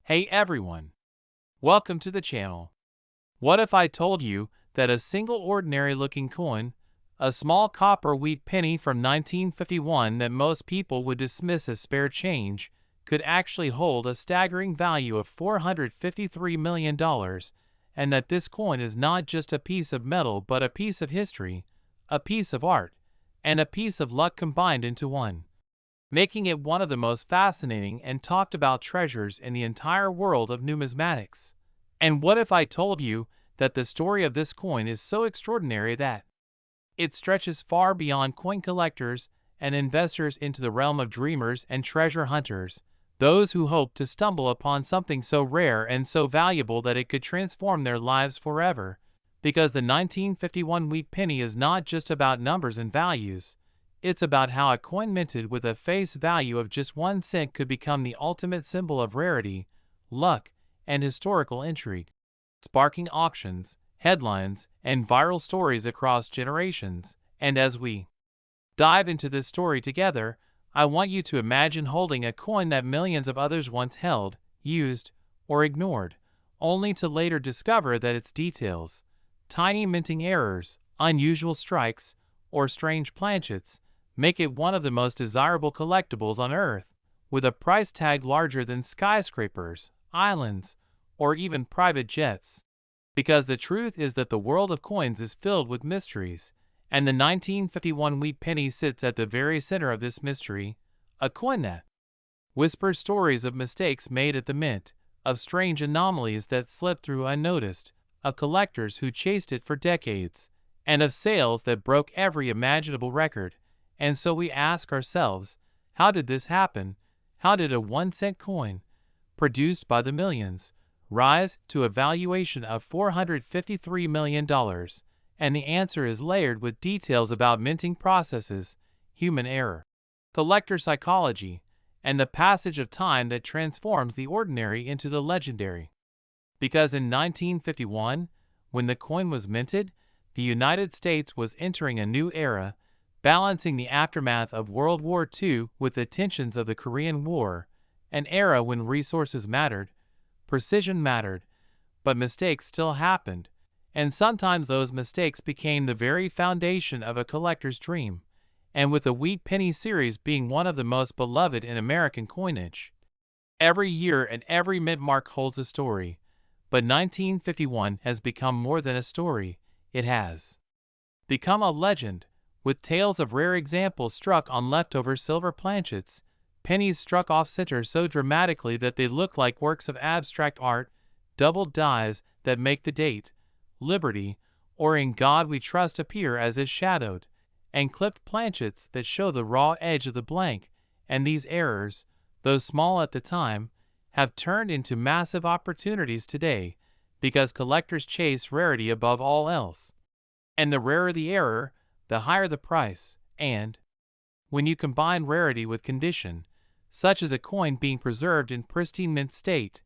Hey everyone, welcome to the channel. What if I told you that a single ordinary looking coin, a small copper wheat penny from 1951 that most people would dismiss as spare change, could actually hold a staggering value of $453 million, and that this coin is not just a piece of metal but a piece of history, a piece of art, and a piece of luck combined into one, making it one of the most fascinating and talked about treasures in the entire world of numismatics? And what if I told you that the story of this coin is so extraordinary that it stretches far beyond coin collectors and investors into the realm of dreamers and treasure hunters, those who hope to stumble upon something so rare and so valuable that it could transform their lives forever? Because the 1951 wheat penny is not just about numbers and values. It's about how a coin minted with a face value of just 1 cent could become the ultimate symbol of rarity, luck, and historical intrigue, sparking auctions, headlines, and viral stories across generations. And as we dive into this story together, I want you to imagine holding a coin that millions of others once held, used, or ignored, only to later discover that its details, tiny minting errors, unusual strikes, or strange planchets, make it one of the most desirable collectibles on Earth, with a price tag larger than skyscrapers, islands, or even private jets. Because the truth is that the world of coins is filled with mysteries, and the 1951 wheat penny sits at the very center of this mystery, a coin that whispers stories of mistakes made at the mint, of strange anomalies that slipped through unnoticed, of collectors who chased it for decades, and of sales that broke every imaginable record. And so we ask ourselves, how did this happen? How did a 1-cent coin, produced by the millions, rise to a valuation of $453 million? And the answer is layered with details about minting processes, human error, collector psychology, and the passage of time that transforms the ordinary into the legendary. Because in 1951, when the coin was minted, the United States was entering a new era, balancing the aftermath of World War II with the tensions of the Korean War, an era when resources mattered, precision mattered, but mistakes still happened, and sometimes those mistakes became the very foundation of a collector's dream. And with the wheat penny series being one of the most beloved in American coinage, every year and every mint mark holds a story. But 1951 has become more than a story, it has become a legend, with tales of rare examples struck on leftover silver planchets, pennies struck off-center so dramatically that they look like works of abstract art, doubled dies that make the date, Liberty, or In God We Trust appear as if shadowed, and clipped planchets that show the raw edge of the blank. And these errors, though small at the time, have turned into massive opportunities today, because collectors chase rarity above all else. And the rarer the error, the higher the price. And when you combine rarity with condition, such as a coin being preserved in pristine mint state,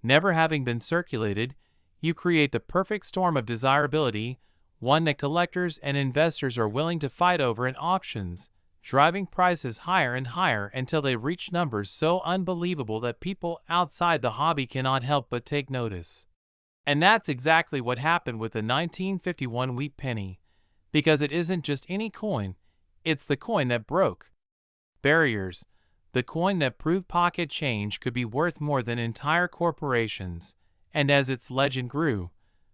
never having been circulated, you create the perfect storm of desirability, one that collectors and investors are willing to fight over in auctions, driving prices higher and higher until they reach numbers so unbelievable that people outside the hobby cannot help but take notice. And that's exactly what happened with the 1951 wheat penny. Because it isn't just any coin, it's the coin that broke barriers, the coin that proved pocket change could be worth more than entire corporations. And as its legend grew,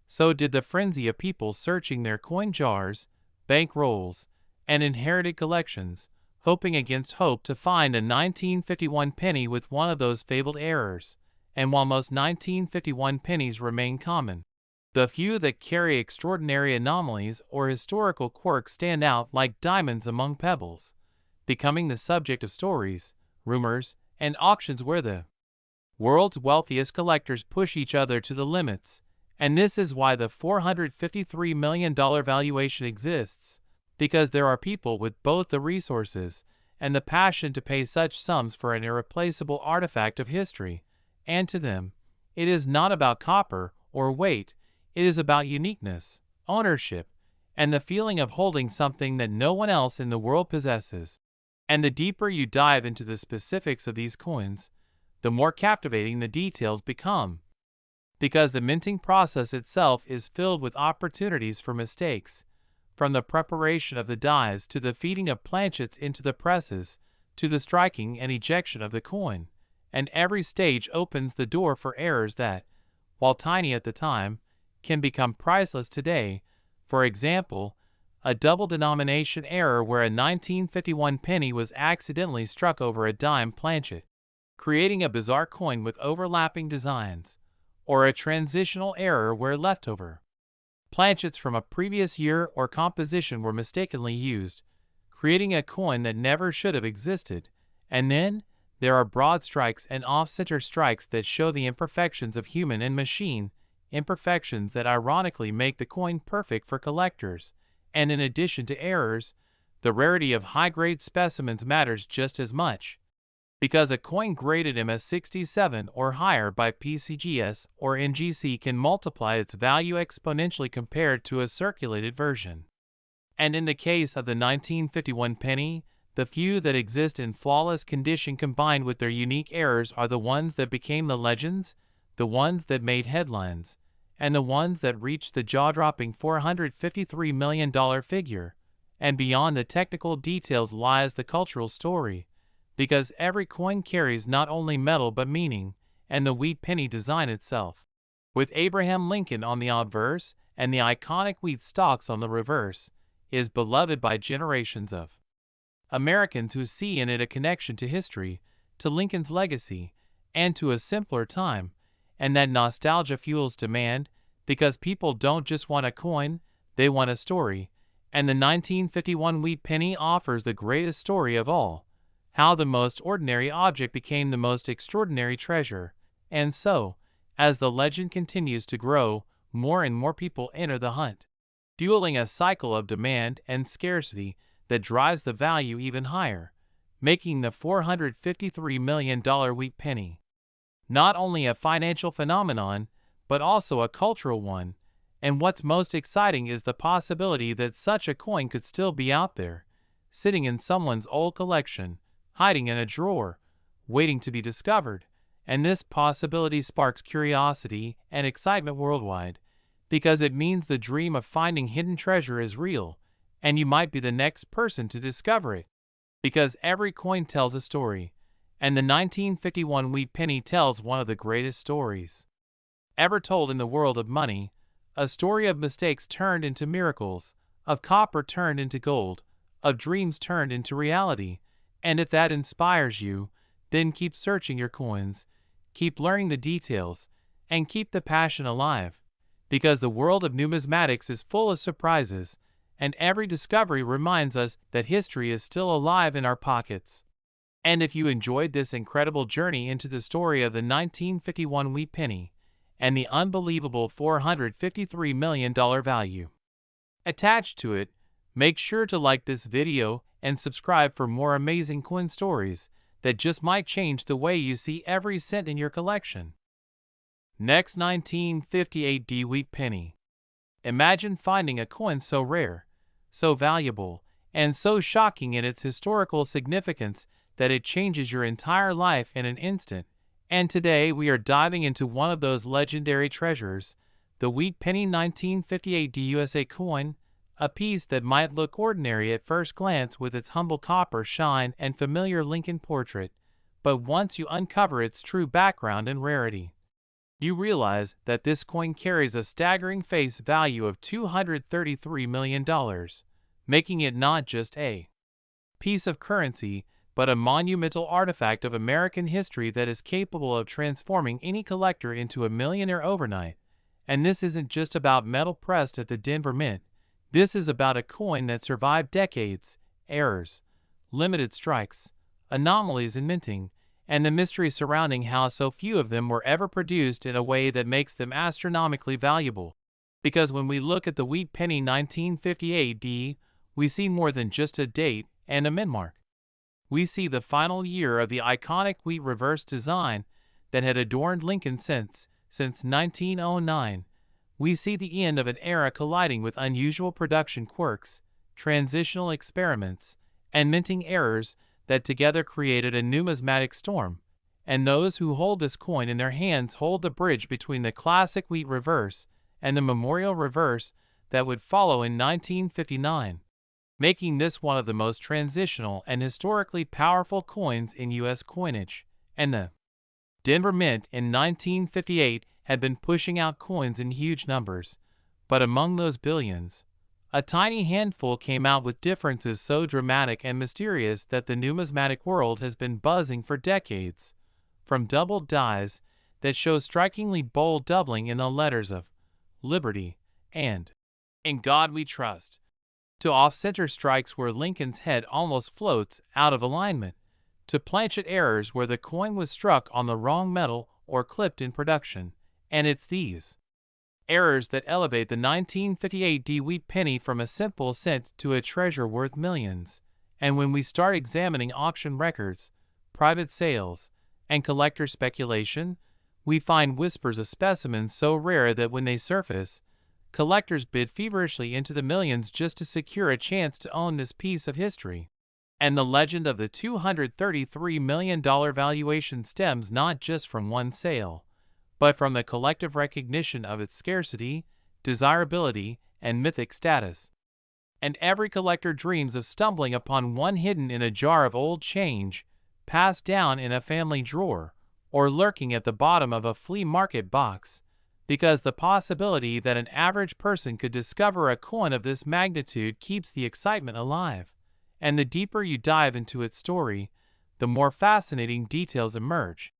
so did the frenzy of people searching their coin jars, bank rolls, and inherited collections, hoping against hope to find a 1951 penny with one of those fabled errors. And while most 1951 pennies remain common, the few that carry extraordinary anomalies or historical quirks stand out like diamonds among pebbles, becoming the subject of stories, rumors, and auctions where the world's wealthiest collectors push each other to the limits. And this is why the $453 million valuation exists, because there are people with both the resources and the passion to pay such sums for an irreplaceable artifact of history. And to them, it is not about copper or weight. It is about uniqueness, ownership, and the feeling of holding something that no one else in the world possesses. And the deeper you dive into the specifics of these coins, the more captivating the details become. Because the minting process itself is filled with opportunities for mistakes, from the preparation of the dies to the feeding of planchets into the presses, to the striking and ejection of the coin, and every stage opens the door for errors that, while tiny at the time, can become priceless today. For example, a double denomination error where a 1951 penny was accidentally struck over a dime planchet, creating a bizarre coin with overlapping designs, or a transitional error where leftover planchets from a previous year or composition were mistakenly used, creating a coin that never should have existed. And then, there are broad strikes and off-center strikes that show the imperfections of human and machine, imperfections that ironically make the coin perfect for collectors. And in addition to errors, the rarity of high-grade specimens matters just as much. Because a coin graded MS67 or higher by PCGS or NGC can multiply its value exponentially compared to a circulated version. And in the case of the 1951 penny, the few that exist in flawless condition combined with their unique errors are the ones that became the legends, the ones that made headlines, and the ones that reached the jaw-dropping $453 million figure. And beyond the technical details lies the cultural story. Because every coin carries not only metal but meaning, and the wheat penny design itself, with Abraham Lincoln on the obverse and the iconic wheat stalks on the reverse, is beloved by generations of Americans who see in it a connection to history, to Lincoln's legacy, and to a simpler time. And that nostalgia fuels demand, because people don't just want a coin, they want a story. And the 1951 wheat penny offers the greatest story of all: how the most ordinary object became the most extraordinary treasure. And so, as the legend continues to grow, more and more people enter the hunt, fueling a cycle of demand and scarcity that drives the value even higher, making the $453 million wheat penny not only a financial phenomenon, but also a cultural one. And what's most exciting is the possibility that such a coin could still be out there, sitting in someone's old collection, hiding in a drawer, waiting to be discovered. And this possibility sparks curiosity and excitement worldwide, because it means the dream of finding hidden treasure is real, and you might be the next person to discover it. Because every coin tells a story, and the 1951 wheat penny tells one of the greatest stories ever told in the world of money, a story of mistakes turned into miracles, of copper turned into gold, of dreams turned into reality. And if that inspires you, then keep searching your coins, keep learning the details, and keep the passion alive. Because the world of numismatics is full of surprises, and every discovery reminds us that history is still alive in our pockets. And if you enjoyed this incredible journey into the story of the 1951 wheat penny and the unbelievable $453 million value attached to it, make sure to like this video and subscribe for more amazing coin stories that just might change the way you see every cent in your collection. Next, 1958 D wheat penny. Imagine finding a coin so rare, so valuable, and so shocking in its historical significance that it changes your entire life in an instant. And today we are diving into one of those legendary treasures, the wheat penny 1958 D USA coin, a piece that might look ordinary at first glance with its humble copper shine and familiar Lincoln portrait, but once you uncover its true background and rarity, you realize that this coin carries a staggering face value of $233 million, making it not just a piece of currency, but a monumental artifact of American history that is capable of transforming any collector into a millionaire overnight. And this isn't just about metal pressed at the Denver Mint. This is about a coin that survived decades, errors, limited strikes, anomalies in minting, and the mystery surrounding how so few of them were ever produced in a way that makes them astronomically valuable. Because when we look at the wheat penny 1958 D, we see more than just a date and a mint mark. We see the final year of the iconic wheat reverse design that had adorned Lincoln since 1909. We see the end of an era colliding with unusual production quirks, transitional experiments, and minting errors that together created a numismatic storm. and those who hold this coin in their hands hold the bridge between the classic wheat reverse and the memorial reverse that would follow in 1959, making this one of the most transitional and historically powerful coins in U.S. coinage. And the Denver Mint in 1958 had been pushing out coins in huge numbers, but among those billions, a tiny handful came out with differences so dramatic and mysterious that the numismatic world has been buzzing for decades. From doubled dies that show strikingly bold doubling in the letters of Liberty and In God We Trust, to off-center strikes where Lincoln's head almost floats out of alignment, to planchet errors where the coin was struck on the wrong metal or clipped in production. And it's these errors that elevate the 1958 D wheat penny from a simple cent to a treasure worth millions. And when we start examining auction records, private sales, and collector speculation, we find whispers of specimens so rare that when they surface, collectors bid feverishly into the millions just to secure a chance to own this piece of history. And the legend of the $233 million valuation stems not just from one sale, but from the collective recognition of its scarcity, desirability, and mythic status. And every collector dreams of stumbling upon one hidden in a jar of old change, passed down in a family drawer, or lurking at the bottom of a flea market box, because the possibility that an average person could discover a coin of this magnitude keeps the excitement alive. And the deeper you dive into its story, the more fascinating details emerge.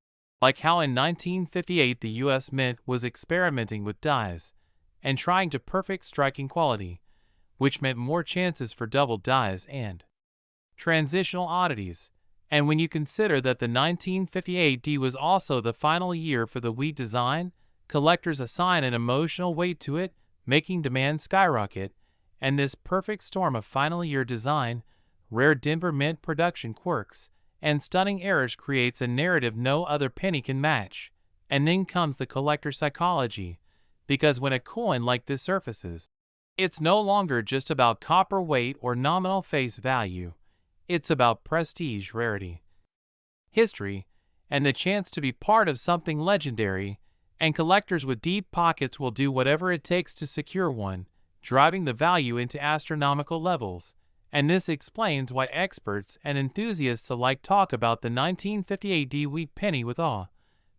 Like how in 1958 the U.S. Mint was experimenting with dies and trying to perfect striking quality, which meant more chances for double dies and transitional oddities. And when you consider that the 1958 D was also the final year for the wheat design, collectors assign an emotional weight to it, making demand skyrocket. And this perfect storm of final year design, rare Denver Mint production quirks, and stunning errors creates a narrative no other penny can match. And then comes the collector psychology, because when a coin like this surfaces, it's no longer just about copper weight or nominal face value. It's about prestige, rarity, history, and the chance to be part of something legendary, and collectors with deep pockets will do whatever it takes to secure one, driving the value into astronomical levels. And this explains why experts and enthusiasts alike talk about the 1958 D wheat penny with awe,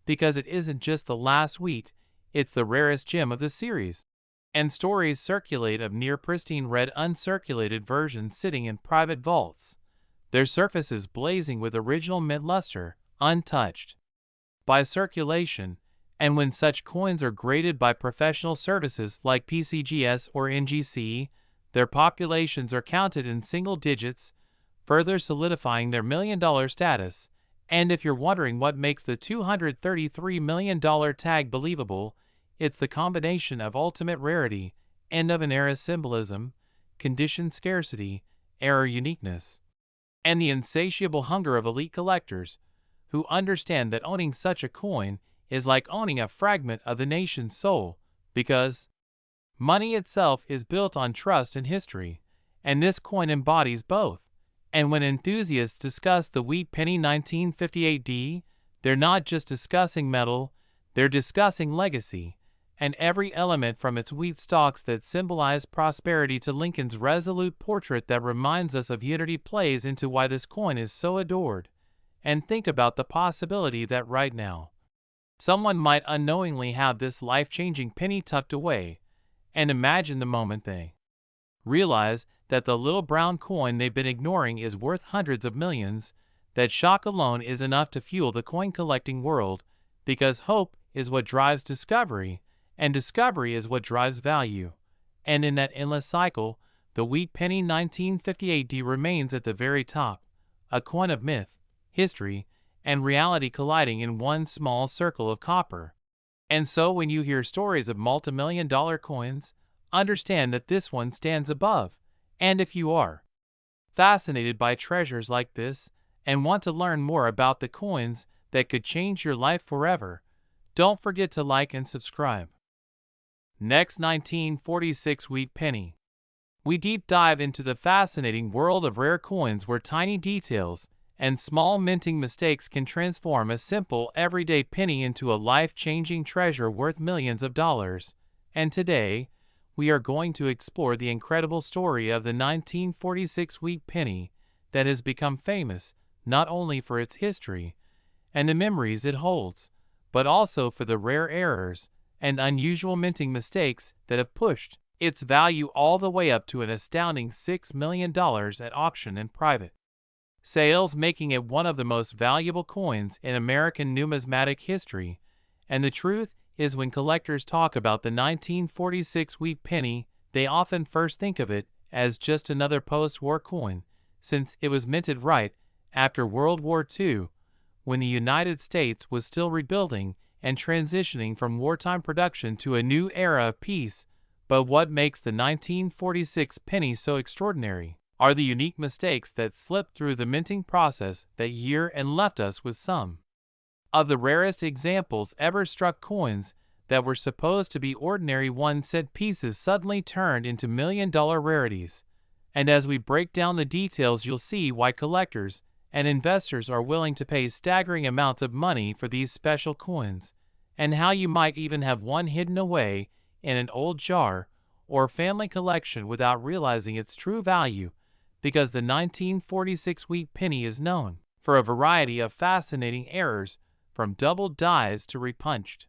because it isn't just the last wheat, it's the rarest gem of the series. And stories circulate of near-pristine red uncirculated versions sitting in private vaults, their surfaces blazing with original mint luster, untouched by circulation. And when such coins are graded by professional services like PCGS or NGC, their populations are counted in single digits, further solidifying their million-dollar status. And if you're wondering what makes the $233 million tag believable, it's the combination of ultimate rarity, end of an era symbolism, conditioned scarcity, era uniqueness, and the insatiable hunger of elite collectors, who understand that owning such a coin is like owning a fragment of the nation's soul, because money itself is built on trust and history, and this coin embodies both. And when enthusiasts discuss the wheat penny 1958 D, they're not just discussing metal, they're discussing legacy, and every element from its wheat stalks that symbolize prosperity to Lincoln's resolute portrait that reminds us of unity plays into why this coin is so adored. And think about the possibility that right now, someone might unknowingly have this life-changing penny tucked away, and imagine the moment they realize that the little brown coin they've been ignoring is worth hundreds of millions. That shock alone is enough to fuel the coin-collecting world, because hope is what drives discovery, and discovery is what drives value. And in that endless cycle, the wheat penny 1958 D remains at the very top, a coin of myth, history, and reality colliding in one small circle of copper. And so when you hear stories of multi-million-dollar coins, understand that this one stands above. And if you are fascinated by treasures like this and want to learn more about the coins that could change your life forever, don't forget to like and subscribe. Next, 1946 wheat penny. We deep dive into the fascinating world of rare coins where tiny details and small minting mistakes can transform a simple, everyday penny into a life-changing treasure worth millions of dollars. And today, we are going to explore the incredible story of the 1946 wheat penny that has become famous not only for its history and the memories it holds, but also for the rare errors and unusual minting mistakes that have pushed its value all the way up to an astounding $6 million at auction and private sales, making it one of the most valuable coins in American numismatic history. And the truth is, when collectors talk about the 1946 wheat penny, they often first think of it as just another post-war coin, since it was minted right after World War II, when the United States was still rebuilding and transitioning from wartime production to a new era of peace. But what makes the 1946 penny so extraordinary are the unique mistakes that slipped through the minting process that year and left us with some of the rarest examples ever struck. Coins that were supposed to be ordinary 1-cent pieces suddenly turned into million-dollar rarities. And as we break down the details, you'll see why collectors and investors are willing to pay staggering amounts of money for these special coins, and how you might even have one hidden away in an old jar or family collection without realizing its true value, because the 1946 wheat penny is known for a variety of fascinating errors, from doubled dies to repunched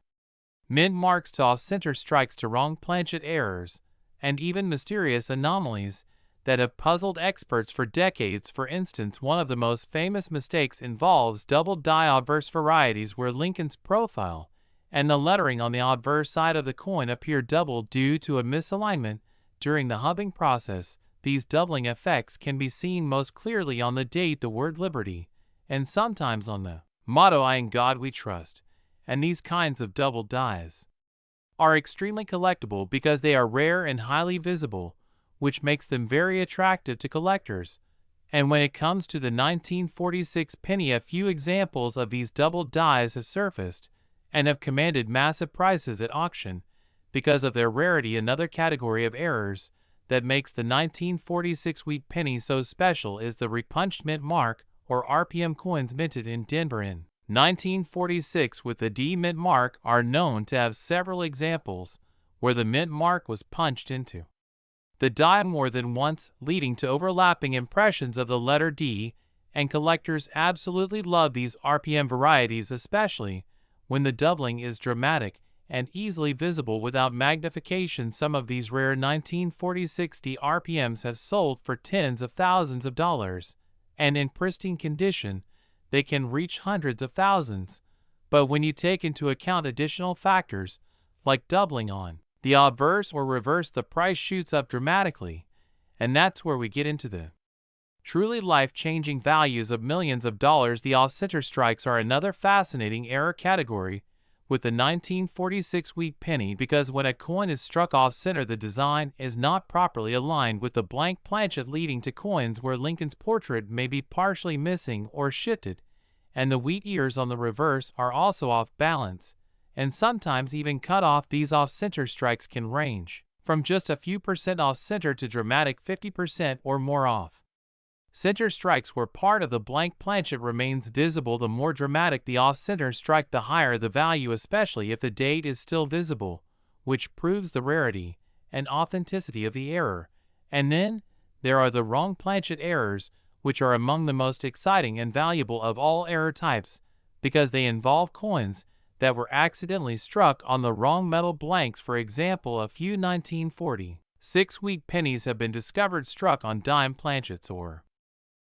mint marks to off-center strikes to wrong planchet errors, and even mysterious anomalies that have puzzled experts for decades. For instance, one of the most famous mistakes involves double die obverse varieties, where Lincoln's profile and the lettering on the obverse side of the coin appear doubled due to a misalignment during the hubbing process. These doubling effects can be seen most clearly on the date, the word liberty, and sometimes on the motto, "I in God we trust." And these kinds of double dies are extremely collectible because they are rare and highly visible, which makes them very attractive to collectors. And when it comes to the 1946 penny, a few examples of these double dies have surfaced and have commanded massive prices at auction because of their rarity. Another category of errors that makes the 1946 wheat penny so special is the repunched mint mark, or RPM. Coins minted in Denver in 1946 with the D mint mark are known to have several examples where the mint mark was punched into the die more than once, leading to overlapping impressions of the letter D, and collectors absolutely love these RPM varieties, especially when the doubling is dramatic and easily visible without magnification. Some of these rare 1946 D RPMs have sold for tens of thousands of dollars, and in pristine condition, they can reach hundreds of thousands. But when you take into account additional factors, like doubling on the obverse or reverse, the price shoots up dramatically, and that's where we get into the truly life-changing values of millions of dollars. The off-center strikes are another fascinating error category with the 1946 wheat penny, because when a coin is struck off-center, the design is not properly aligned with the blank planchet, leading to coins where Lincoln's portrait may be partially missing or shifted, and the wheat ears on the reverse are also off balance, and sometimes even cut off. These off-center strikes can range from just a few percent off-center to dramatic 50% or more off center strikes, where part of the blank planchet remains visible. The more dramatic the off-center strike, the higher the value, especially if the date is still visible, which proves the rarity and authenticity of the error. And then there are the wrong planchet errors, which are among the most exciting and valuable of all error types, because they involve coins that were accidentally struck on the wrong metal blanks. For example, a few 1946 wheat pennies have been discovered struck on dime planchets or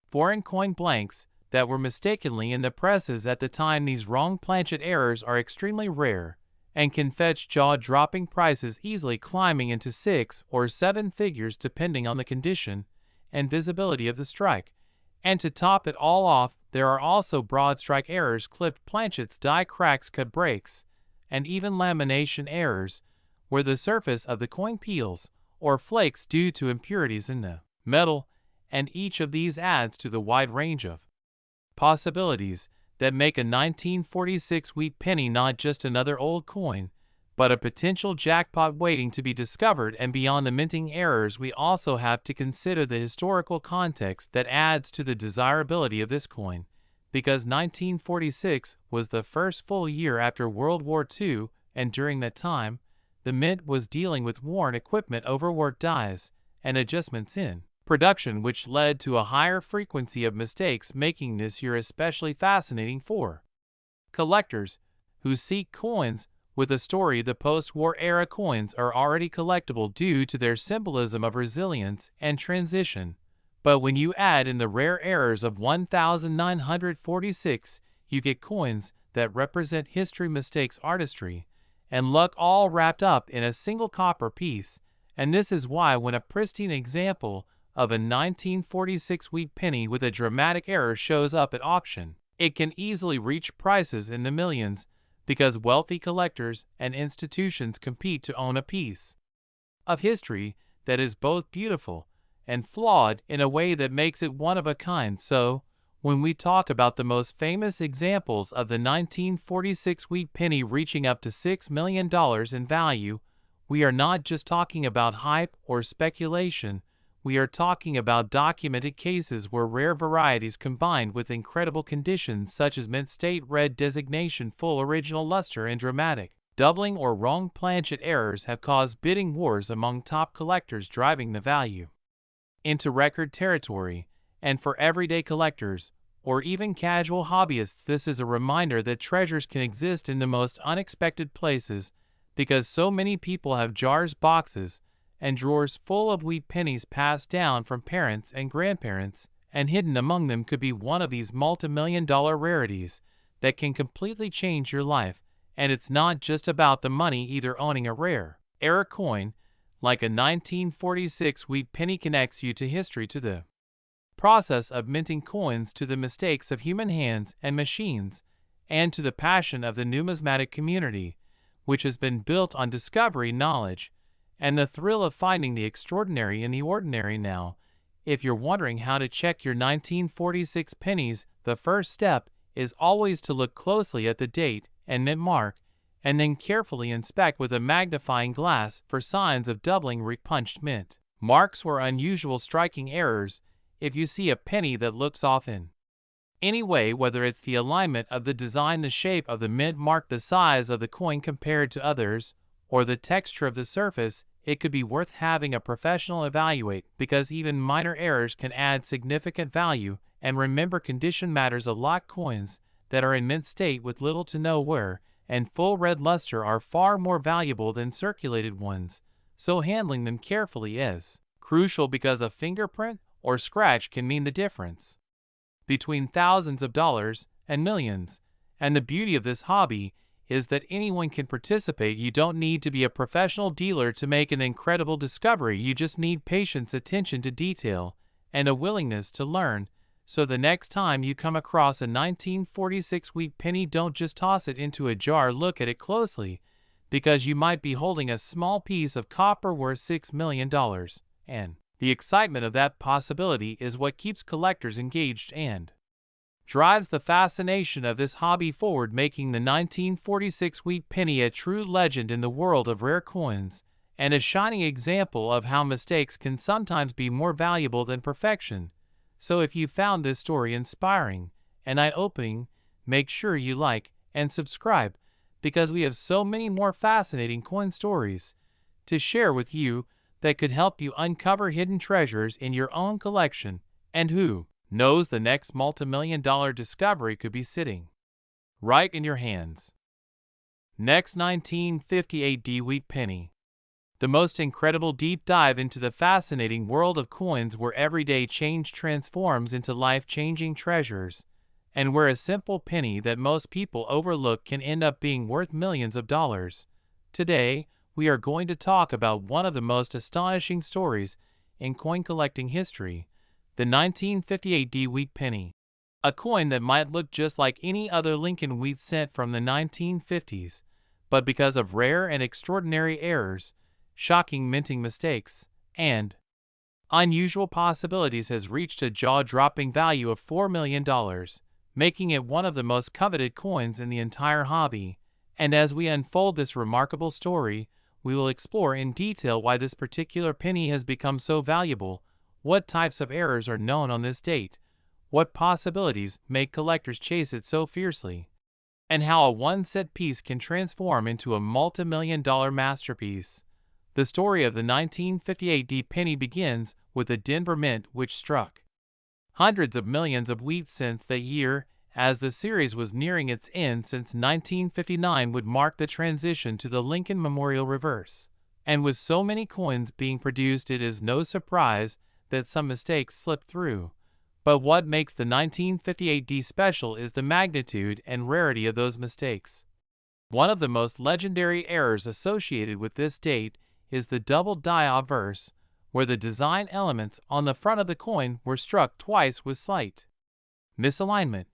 foreign coin blanks that were mistakenly in the presses at the time. These wrong planchet errors are extremely rare and can fetch jaw-dropping prices, easily climbing into 6 or 7 figures depending on the condition and visibility of the strike. And to top it all off, there are also broad strike errors, clipped planchets, die cracks, cut breaks, and even lamination errors, where the surface of the coin peels or flakes due to impurities in the metal, and each of these adds to the wide range of possibilities that make a 1946 wheat penny not just another old coin, but a potential jackpot waiting to be discovered. And beyond the minting errors, we also have to consider the historical context that adds to the desirability of this coin. because 1946 was the first full year after World War II, and during that time, the Mint was dealing with worn equipment, overworked dies, and adjustments in production, which led to a higher frequency of mistakes, making this year especially fascinating for collectors who seek coins with a story. The post-war era coins are already collectible due to their symbolism of resilience and transition. But when you add in the rare errors of 1946, you get coins that represent history, mistakes, artistry, and luck, all wrapped up in a single copper piece. And this is why when a pristine example of a 1946 wheat penny with a dramatic error shows up at auction, it can easily reach prices in the millions, because wealthy collectors and institutions compete to own a piece of history that is both beautiful and flawed in a way that makes it one of a kind. So, when we talk about the most famous examples of the 1946 wheat penny reaching up to $6 million in value, we are not just talking about hype or speculation. We are talking about documented cases where rare varieties combined with incredible conditions such as mint state red designation, full original luster, and dramatic doubling or wrong planchet errors have caused bidding wars among top collectors, driving the value into record territory. And for everyday collectors, or even casual hobbyists, this is a reminder that treasures can exist in the most unexpected places, because so many people have jars, boxes, and drawers full of wheat pennies passed down from parents and grandparents, and hidden among them could be one of these multi-million-dollar rarities that can completely change your life. And it's not just about the money either. Owning a rare era coin like a 1946 wheat penny connects you to history, to the process of minting coins, to the mistakes of human hands and machines, and to the passion of the numismatic community, which has been built on discovery, knowledge, and the thrill of finding the extraordinary in the ordinary. Now, if you're wondering how to check your 1946 pennies, the first step is always to look closely at the date and mint mark, and then carefully inspect with a magnifying glass for signs of doubling, repunched mint marks, or unusual striking errors. If you see a penny that looks off in any way, whether it's the alignment of the design, the shape of the mint mark, the size of the coin compared to others, or the texture of the surface, it could be worth having a professional evaluate, because even minor errors can add significant value. And remember, condition matters a lot. Coins that are in mint state with little to no wear and full red luster are far more valuable than circulated ones, so handling them carefully is crucial, because a fingerprint or scratch can mean the difference between thousands of dollars and millions. And the beauty of this hobby is that anyone can participate. You don't need to be a professional dealer to make an incredible discovery. You just need patience, attention to detail, and a willingness to learn. So the next time you come across a 1946 wheat penny, don't just toss it into a jar. Look at it closely, because you might be holding a small piece of copper worth $6 million. And the excitement of that possibility is what keeps collectors engaged and drives the fascination of this hobby forward, making the 1946 wheat penny a true legend in the world of rare coins, and a shining example of how mistakes can sometimes be more valuable than perfection. So if you found this story inspiring and eye-opening, make sure you like and subscribe, because we have so many more fascinating coin stories to share with you that could help you uncover hidden treasures in your own collection. And who knows, the next multi-million-dollar discovery could be sitting right in your hands. Next, 1958 D wheat penny. The most incredible deep dive into the fascinating world of coins, where everyday change transforms into life-changing treasures, and where a simple penny that most people overlook can end up being worth millions of dollars. Today, we are going to talk about one of the most astonishing stories in coin collecting history, the 1958 D wheat penny. A coin that might look just like any other Lincoln wheat cent from the 1950s, but because of rare and extraordinary errors, shocking minting mistakes, and unusual possibilities, has reached a jaw-dropping value of $4 million, making it one of the most coveted coins in the entire hobby. And as we unfold this remarkable story, we will explore in detail why this particular penny has become so valuable, what types of errors are known on this date, what possibilities make collectors chase it so fiercely, and how a one-set piece can transform into a multi-million-dollar masterpiece. The story of the 1958 D penny begins with the Denver Mint, which struck hundreds of millions of wheat cents that year. As the series was nearing its end, since 1959 would mark the transition to the Lincoln Memorial Reverse. And with so many coins being produced, it is no surprise that some mistakes slipped through. But what makes the 1958 D special is the magnitude and rarity of those mistakes. One of the most legendary errors associated with this date is the double die obverse, where the design elements on the front of the coin were struck twice with slight misalignment,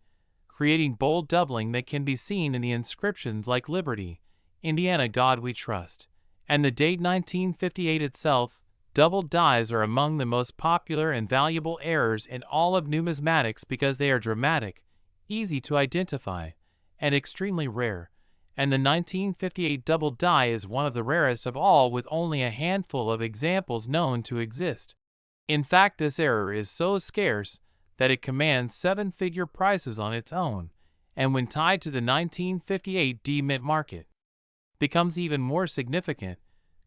creating bold doubling that can be seen in the inscriptions like Liberty, Indiana God We Trust, and the date 1958 itself. Double dies are among the most popular and valuable errors in all of numismatics because they are dramatic, easy to identify, and extremely rare, and the 1958 double die is one of the rarest of all, with only a handful of examples known to exist. In fact, this error is so scarce that it commands seven-figure prices on its own, and when tied to the 1958 D mint market, becomes even more significant.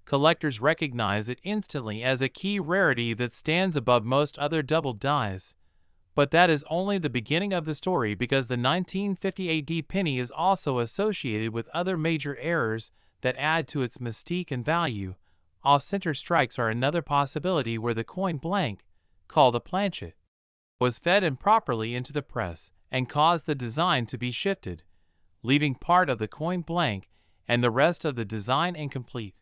Collectors recognize it instantly as a key rarity that stands above most other double dies. But that is only the beginning of the story, because the 1958 D penny is also associated with other major errors that add to its mystique and value. Off-center strikes are another possibility, where the coin blank, called a planchet, was fed improperly into the press and caused the design to be shifted, leaving part of the coin blank and the rest of the design incomplete.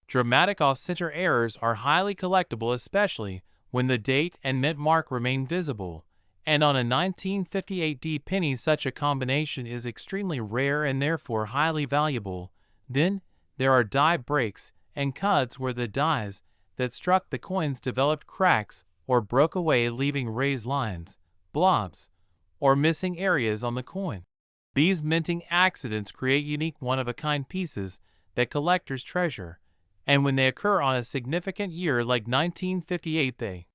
Dramatic off-center errors are highly collectible, especially when the date and mint mark remain visible, and on a 1958 D penny such a combination is extremely rare and therefore highly valuable. Then there are die breaks and cuts, where the dies that struck the coins developed cracks or broke away, leaving raised lines, blobs, or missing areas on the coin. These minting accidents create unique one-of-a-kind pieces that collectors treasure, and when they occur on a significant year like 1958, they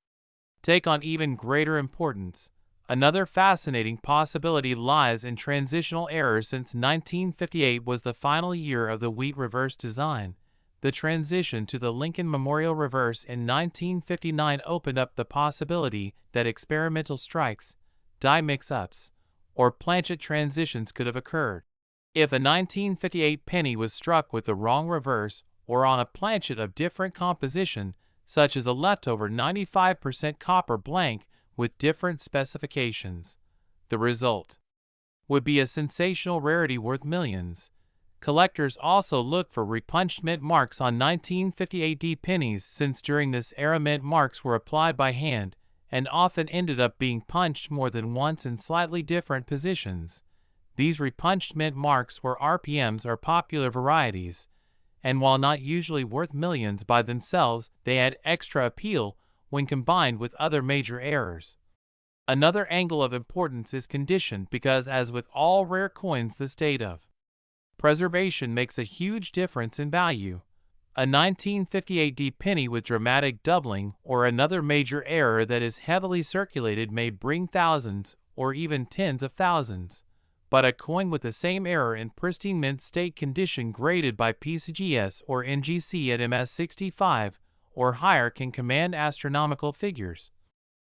take on even greater importance. Another fascinating possibility lies in transitional errors. Since 1958 was the final year of the wheat reverse design, the transition to the Lincoln Memorial Reverse in 1959 opened up the possibility that experimental strikes, die mix-ups, or planchet transitions could have occurred. If a 1958 penny was struck with the wrong reverse or on a planchet of different composition, such as a leftover 95% copper blank with different specifications, the result would be a sensational rarity worth millions. Collectors also look for repunched mint marks on 1958 D pennies, since during this era mint marks were applied by hand and often ended up being punched more than once in slightly different positions. These repunched mint marks, or RPMs, are popular varieties, and while not usually worth millions by themselves, they add extra appeal when combined with other major errors. Another angle of importance is condition, because as with all rare coins, the state of preservation makes a huge difference in value. A 1958 D penny with dramatic doubling or another major error that is heavily circulated may bring thousands or even tens of thousands. But a coin with the same error in pristine mint state condition, graded by PCGS or NGC at MS65 or higher, can command astronomical figures.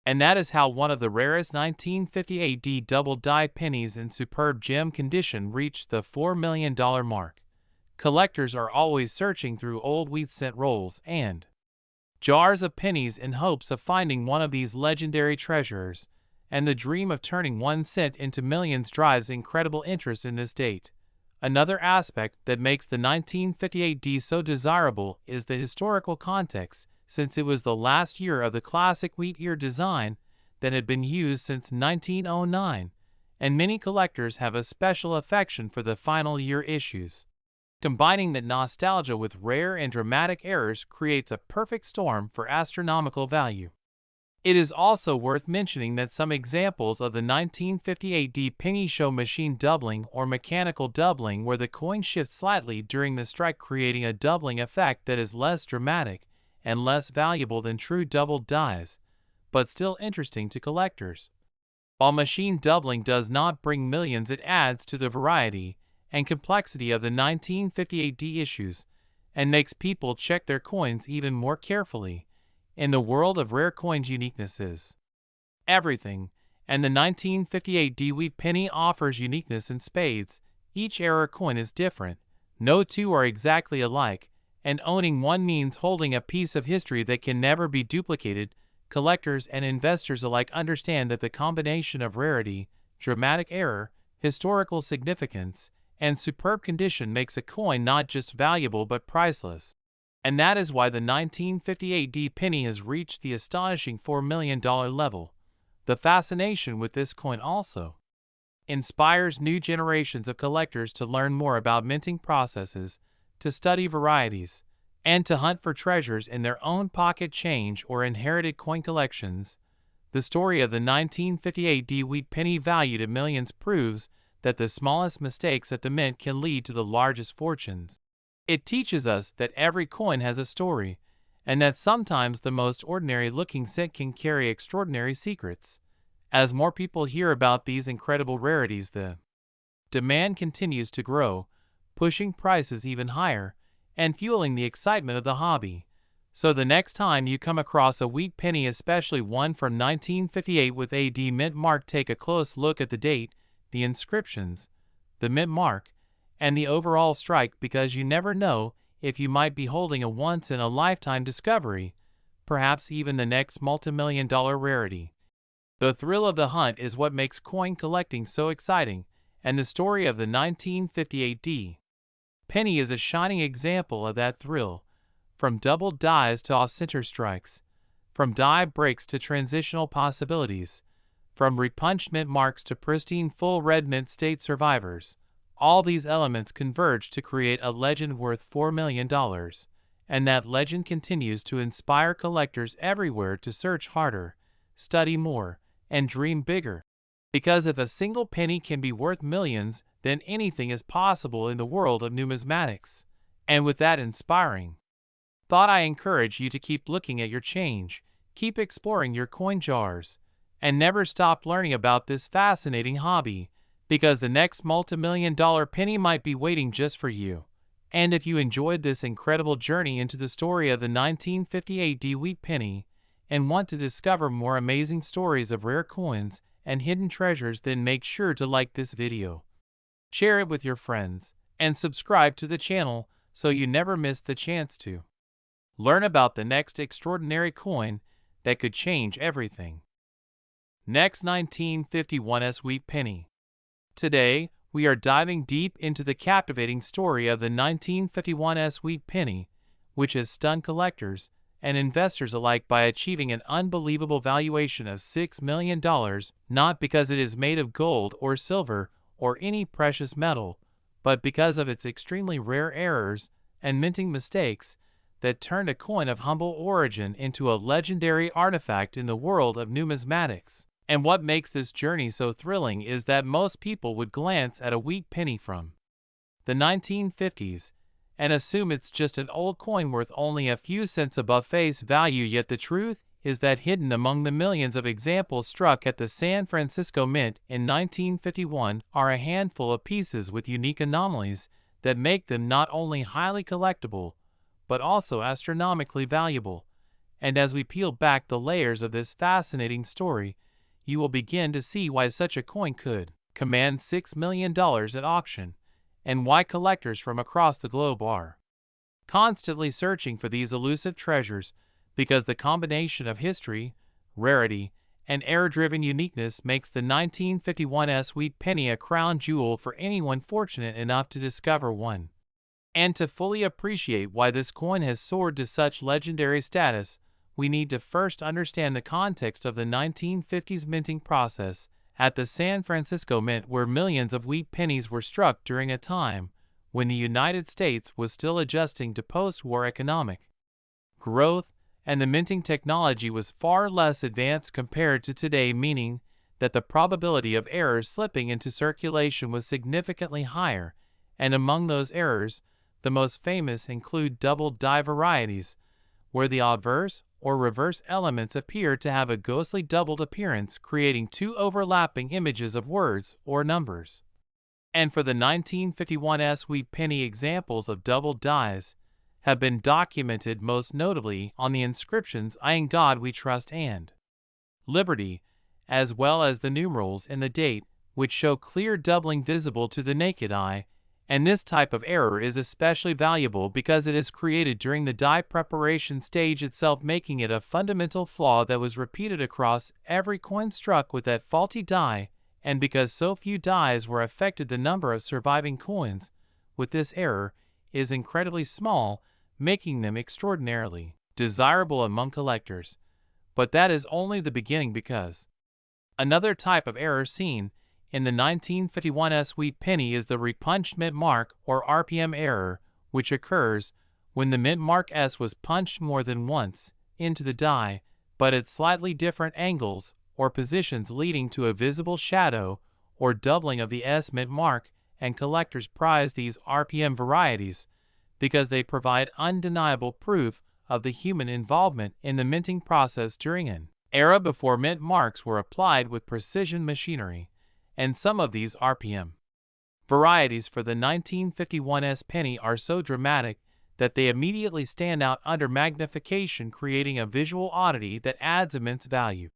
And that is how one of the rarest 1958 D double die pennies in superb gem condition reached the $4 million mark. Collectors are always searching through old wheat cent rolls and jars of pennies in hopes of finding one of these legendary treasures, and the dream of turning 1 cent into millions drives incredible interest in this date. Another aspect that makes the 1958 D so desirable is the historical context, since it was the last year of the classic wheat ear design that had been used since 1909, and many collectors have a special affection for the final year issues. Combining that nostalgia with rare and dramatic errors creates a perfect storm for astronomical value. It is also worth mentioning that some examples of the 1958 D penny show machine doubling or mechanical doubling, where the coin shifts slightly during the strike, creating a doubling effect that is less dramatic and less valuable than true double dies, but still interesting to collectors. While machine doubling does not bring millions, it adds to the variety and complexity of the 1958D issues and makes people check their coins even more carefully. In the world of rare coins, uniqueness is everything, and the 1958D wheat penny offers uniqueness in spades. Each era coin is different, no two are exactly alike, and owning one means holding a piece of history that can never be duplicated. Collectors and investors alike understand that the combination of rarity, dramatic error, historical significance, and superb condition makes a coin not just valuable but priceless. And that is why the 1958D penny has reached the astonishing $4 million level. The fascination with this coin also inspires new generations of collectors to learn more about minting processes, to study varieties, and to hunt for treasures in their own pocket change or inherited coin collections. The story of the 1958D wheat penny valued at millions proves that the smallest mistakes at the mint can lead to the largest fortunes. It teaches us that every coin has a story, and that sometimes the most ordinary-looking cent can carry extraordinary secrets. As more people hear about these incredible rarities, the demand continues to grow, pushing prices even higher and fueling the excitement of the hobby. So the next time you come across a wheat penny, especially one from 1958 with AD mint mark, take a close look at the date, the inscriptions, the mint mark, and the overall strike, because you never know if you might be holding a once-in-a-lifetime discovery, perhaps even the next multi-million-dollar rarity. The thrill of the hunt is what makes coin collecting so exciting, and the story of the 1958D penny is a shining example of that thrill. From double dies to off-center strikes, from die breaks to transitional possibilities, from repunched mint marks to pristine full red mint state survivors, all these elements converge to create a legend worth $4 million, and that legend continues to inspire collectors everywhere to search harder, study more, and dream bigger. Because if a single penny can be worth millions, then anything is possible in the world of numismatics. And with that inspiring thought, I encourage you to keep looking at your change, keep exploring your coin jars, and never stop learning about this fascinating hobby, because the next multi-million-dollar penny might be waiting just for you. And if you enjoyed this incredible journey into the story of the 1958D wheat penny and want to discover more amazing stories of rare coins and hidden treasures, then make sure to like this video, share it with your friends, and subscribe to the channel so you never miss the chance to learn about the next extraordinary coin that could change everything. Next, 1951's wheat penny. Today, we are diving deep into the captivating story of the 1951's wheat penny, which has stunned collectors and investors alike by achieving an unbelievable valuation of $6 million, not because it is made of gold or silver or any precious metal, but because of its extremely rare errors and minting mistakes that turned a coin of humble origin into a legendary artifact in the world of numismatics. And what makes this journey so thrilling is that most people would glance at a wheat penny from the 1950s and assume it's just an old coin worth only a few cents above face value, yet the truth is that hidden among the millions of examples struck at the San Francisco Mint in 1951 are a handful of pieces with unique anomalies that make them not only highly collectible, but also astronomically valuable. And as we peel back the layers of this fascinating story, you will begin to see why such a coin could command $6 million at auction, and why collectors from across the globe are constantly searching for these elusive treasures, because the combination of history, rarity, and error-driven uniqueness makes the 1951's wheat penny a crown jewel for anyone fortunate enough to discover one. And to fully appreciate why this coin has soared to such legendary status, we need to first understand the context of the 1950s minting process at the San Francisco Mint, where millions of wheat pennies were struck during a time when the United States was still adjusting to post-war economic growth, and the minting technology was far less advanced compared to today, meaning that the probability of errors slipping into circulation was significantly higher, and among those errors, the most famous include double die varieties, where the obverse, or reverse elements appear to have a ghostly doubled appearance, creating two overlapping images of words or numbers. And for the 1951 wheat penny, examples of doubled dies have been documented, most notably on the inscriptions "In God We Trust" and "Liberty," as well as the numerals in the date, which show clear doubling visible to the naked eye. And this type of error is especially valuable because it is created during the die preparation stage itself, making it a fundamental flaw that was repeated across every coin struck with that faulty die. And because so few dies were affected, the number of surviving coins with this error is incredibly small, making them extraordinarily desirable among collectors. But that is only the beginning, because another type of error seen in the 1951 wheat penny is the repunched mint mark, or RPM error, which occurs when the mint mark S was punched more than once into the die, but at slightly different angles or positions, leading to a visible shadow or doubling of the S mint mark. And collectors prize these RPM varieties because they provide undeniable proof of the human involvement in the minting process during an era before mint marks were applied with precision machinery. And some of these RPM varieties for the 1951 penny are so dramatic that they immediately stand out under magnification, creating a visual oddity that adds immense value.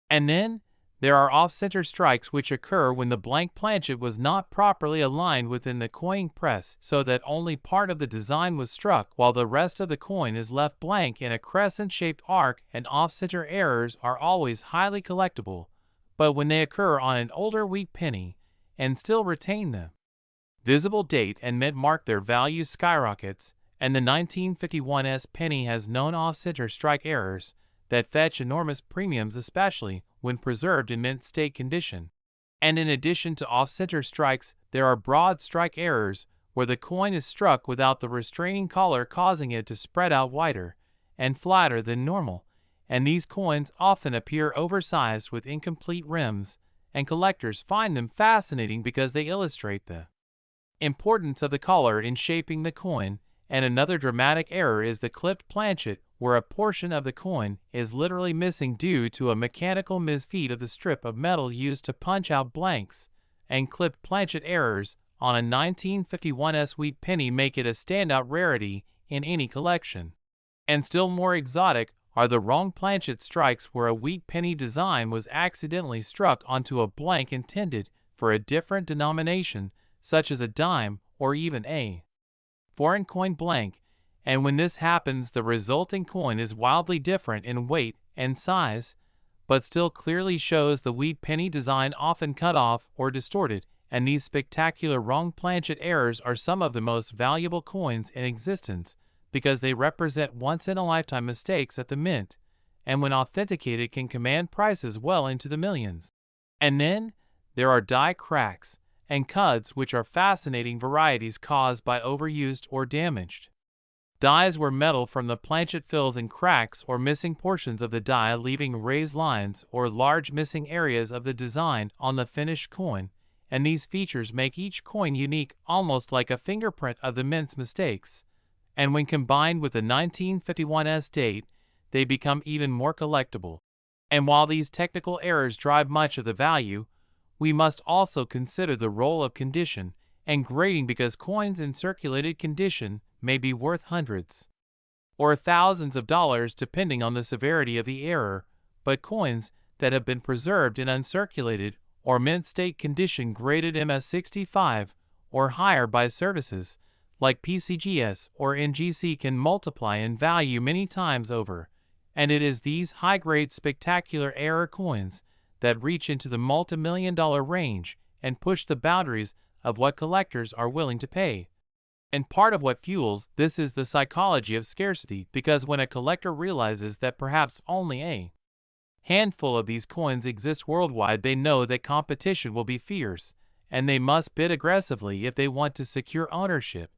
And then there are off-center strikes, which occur when the blank planchet was not properly aligned within the coin press, so that only part of the design was struck while the rest of the coin is left blank in a crescent-shaped arc. And off-center errors are always highly collectible, but when they occur on an older wheat penny and still retain the visible date and mint mark, their value skyrockets. And the 1951 penny has known off-center strike errors that fetch enormous premiums, especially when preserved in mint state condition. And in addition to off-center strikes, there are broad strike errors, where the coin is struck without the restraining collar, causing it to spread out wider and flatter than normal. And these coins often appear oversized with incomplete rims, and collectors find them fascinating because they illustrate the importance of the collar in shaping the coin. And another dramatic error is the clipped planchet, where a portion of the coin is literally missing due to a mechanical misfeed of the strip of metal used to punch out blanks. And clipped planchet errors on a 1951 wheat penny make it a standout rarity in any collection. And still more exotic are the wrong planchet strikes, where a wheat penny design was accidentally struck onto a blank intended for a different denomination, such as a dime or even a foreign coin blank. And when this happens, the resulting coin is wildly different in weight and size, but still clearly shows the wheat penny design, often cut off or distorted. And these spectacular wrong planchet errors are some of the most valuable coins in existence, because they represent once-in-a-lifetime mistakes at the mint, and when authenticated can command prices well into the millions. And then there are die cracks and cuds, which are fascinating varieties caused by overused or damaged dies, where metal from the planchet fills in cracks or missing portions of the die, leaving raised lines or large missing areas of the design on the finished coin. And these features make each coin unique, almost like a fingerprint of the mint's mistakes. And when combined with the 1951 date, they become even more collectible. And while these technical errors drive much of the value, we must also consider the role of condition and grading, because coins in circulated condition may be worth hundreds or thousands of dollars depending on the severity of the error, but coins that have been preserved in uncirculated or mint state condition, graded MS65 or higher by services like PCGS or NGC, can multiply in value many times over. And it is these high-grade spectacular error coins that reach into the multi-million-dollar range and push the boundaries of what collectors are willing to pay. And part of what fuels this is the psychology of scarcity, because when a collector realizes that perhaps only a handful of these coins exist worldwide, they know that competition will be fierce, and they must bid aggressively if they want to secure ownership.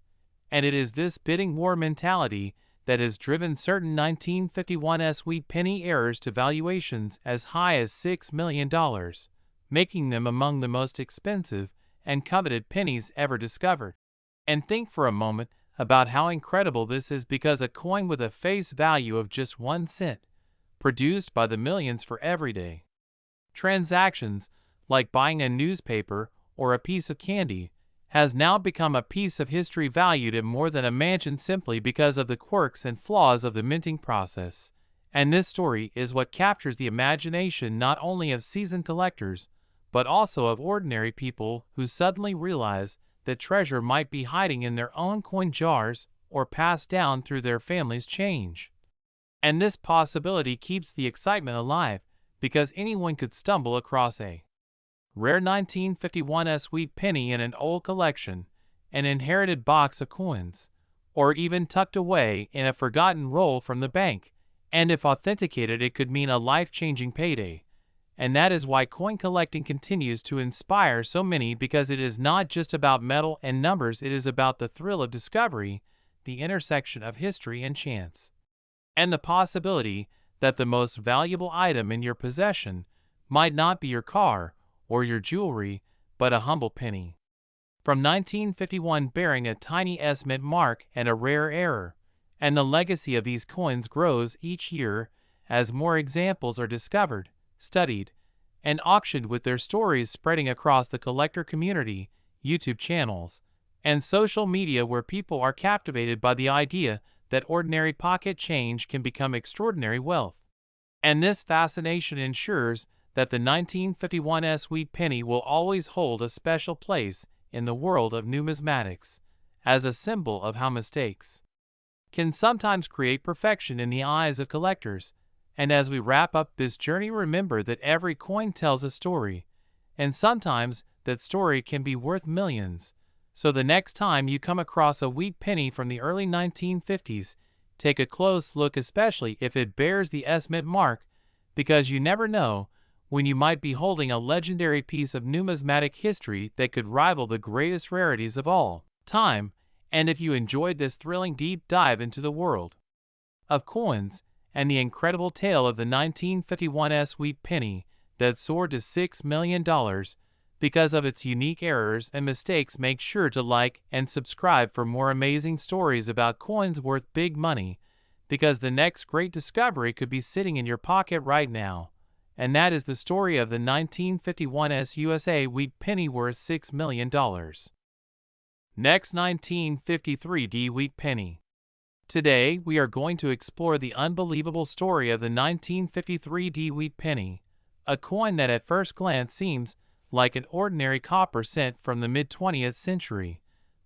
And it is this bidding war mentality that has driven certain 1951 wheat penny errors to valuations as high as $6 million, making them among the most expensive and coveted pennies ever discovered. And think for a moment about how incredible this is, because a coin with a face value of just 1 cent produced by the millions for everyday transactions, like buying a newspaper or a piece of candy, has now become a piece of history valued at more than a mansion simply because of the quirks and flaws of the minting process. And this story is what captures the imagination not only of seasoned collectors, but also of ordinary people who suddenly realize that treasure might be hiding in their own coin jars or passed down through their family's change. And this possibility keeps the excitement alive, because anyone could stumble across a rare 1951 wheat penny in an old collection, an inherited box of coins, or even tucked away in a forgotten roll from the bank, and if authenticated it could mean a life-changing payday. And that is why coin collecting continues to inspire so many, because it is not just about metal and numbers, it is about the thrill of discovery, the intersection of history and chance, and the possibility that the most valuable item in your possession might not be your car or your jewelry, but a humble penny from 1951 bearing a tiny S mint mark and a rare error. And the legacy of these coins grows each year as more examples are discovered, studied, and auctioned, with their stories spreading across the collector community, YouTube channels, and social media, where people are captivated by the idea that ordinary pocket change can become extraordinary wealth. And this fascination ensures that the 1951 wheat penny will always hold a special place in the world of numismatics, as a symbol of how mistakes can sometimes create perfection in the eyes of collectors. And as we wrap up this journey, remember that every coin tells a story, and sometimes that story can be worth millions. So the next time you come across a wheat penny from the early 1950s, take a close look, especially if it bears the S mint mark, because you never know when you might be holding a legendary piece of numismatic history that could rival the greatest rarities of all time. And if you enjoyed this thrilling deep dive into the world of coins and the incredible tale of the 1951 wheat penny that soared to $6 million because of its unique errors and mistakes, make sure to like and subscribe for more amazing stories about coins worth big money, because the next great discovery could be sitting in your pocket right now. And that is the story of the 1951 USA wheat penny worth $6 million. Next, 1953 D wheat penny. Today, we are going to explore the unbelievable story of the 1953 D wheat penny, a coin that at first glance seems like an ordinary copper cent from the mid-20th century,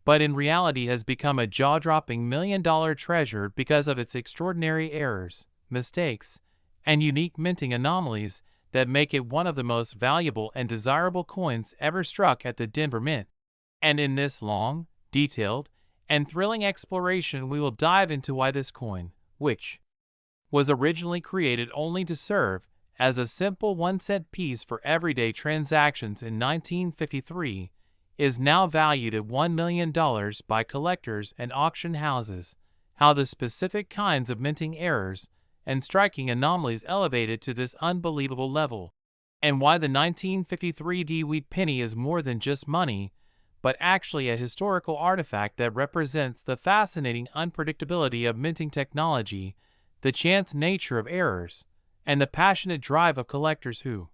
but in reality has become a jaw-dropping million-dollar treasure because of its extraordinary errors, mistakes, and unique minting anomalies that make it one of the most valuable and desirable coins ever struck at the Denver Mint. And in this long, detailed, and thrilling exploration, we will dive into why this coin, which was originally created only to serve as a simple 1-cent piece for everyday transactions in 1953, is now valued at $1 million by collectors and auction houses, how the specific kinds of minting errors and striking anomalies elevated to this unbelievable level, and why the 1953 D wheat penny is more than just money, but actually a historical artifact that represents the fascinating unpredictability of minting technology, the chance nature of errors, and the passionate drive of collectors who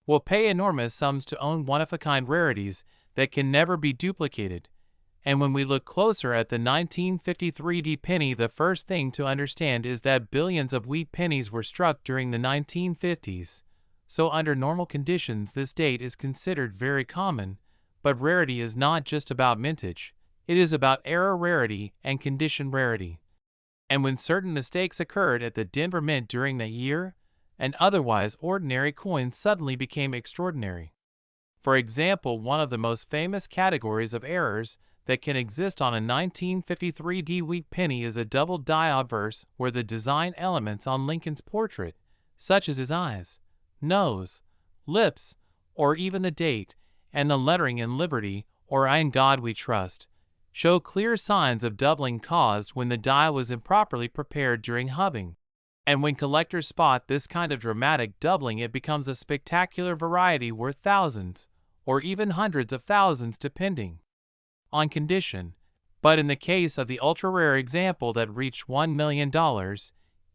will pay enormous sums to own one-of-a-kind rarities that can never be duplicated. And when we look closer at the 1953 D penny, the first thing to understand is that billions of wheat pennies were struck during the 1950s. So under normal conditions, this date is considered very common. But rarity is not just about mintage, it is about era rarity and condition rarity. And when certain mistakes occurred at the Denver Mint during that year, an otherwise ordinary coin suddenly became extraordinary. For example, one of the most famous categories of errors that can exist on a 1953 D wheat penny is a double die obverse, where the design elements on Lincoln's portrait, such as his eyes, nose, lips, or even the date, and the lettering in Liberty or In God We Trust, show clear signs of doubling caused when the die was improperly prepared during hubbing. And when collectors spot this kind of dramatic doubling, it becomes a spectacular variety worth thousands, or even hundreds of thousands depending on condition. But in the case of the ultra-rare example that reached $1 million,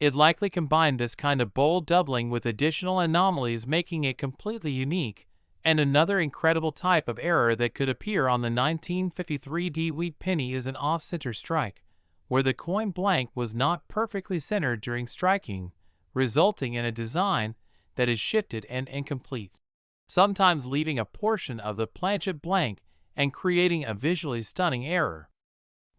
It likely combined this kind of bold doubling with additional anomalies, making it completely unique. And another incredible type of error that could appear on the 1953 D wheat penny is an off-center strike, where the coin blank was not perfectly centered during striking, resulting in a design that is shifted and incomplete, sometimes leaving a portion of the planchet blank and creating a visually stunning error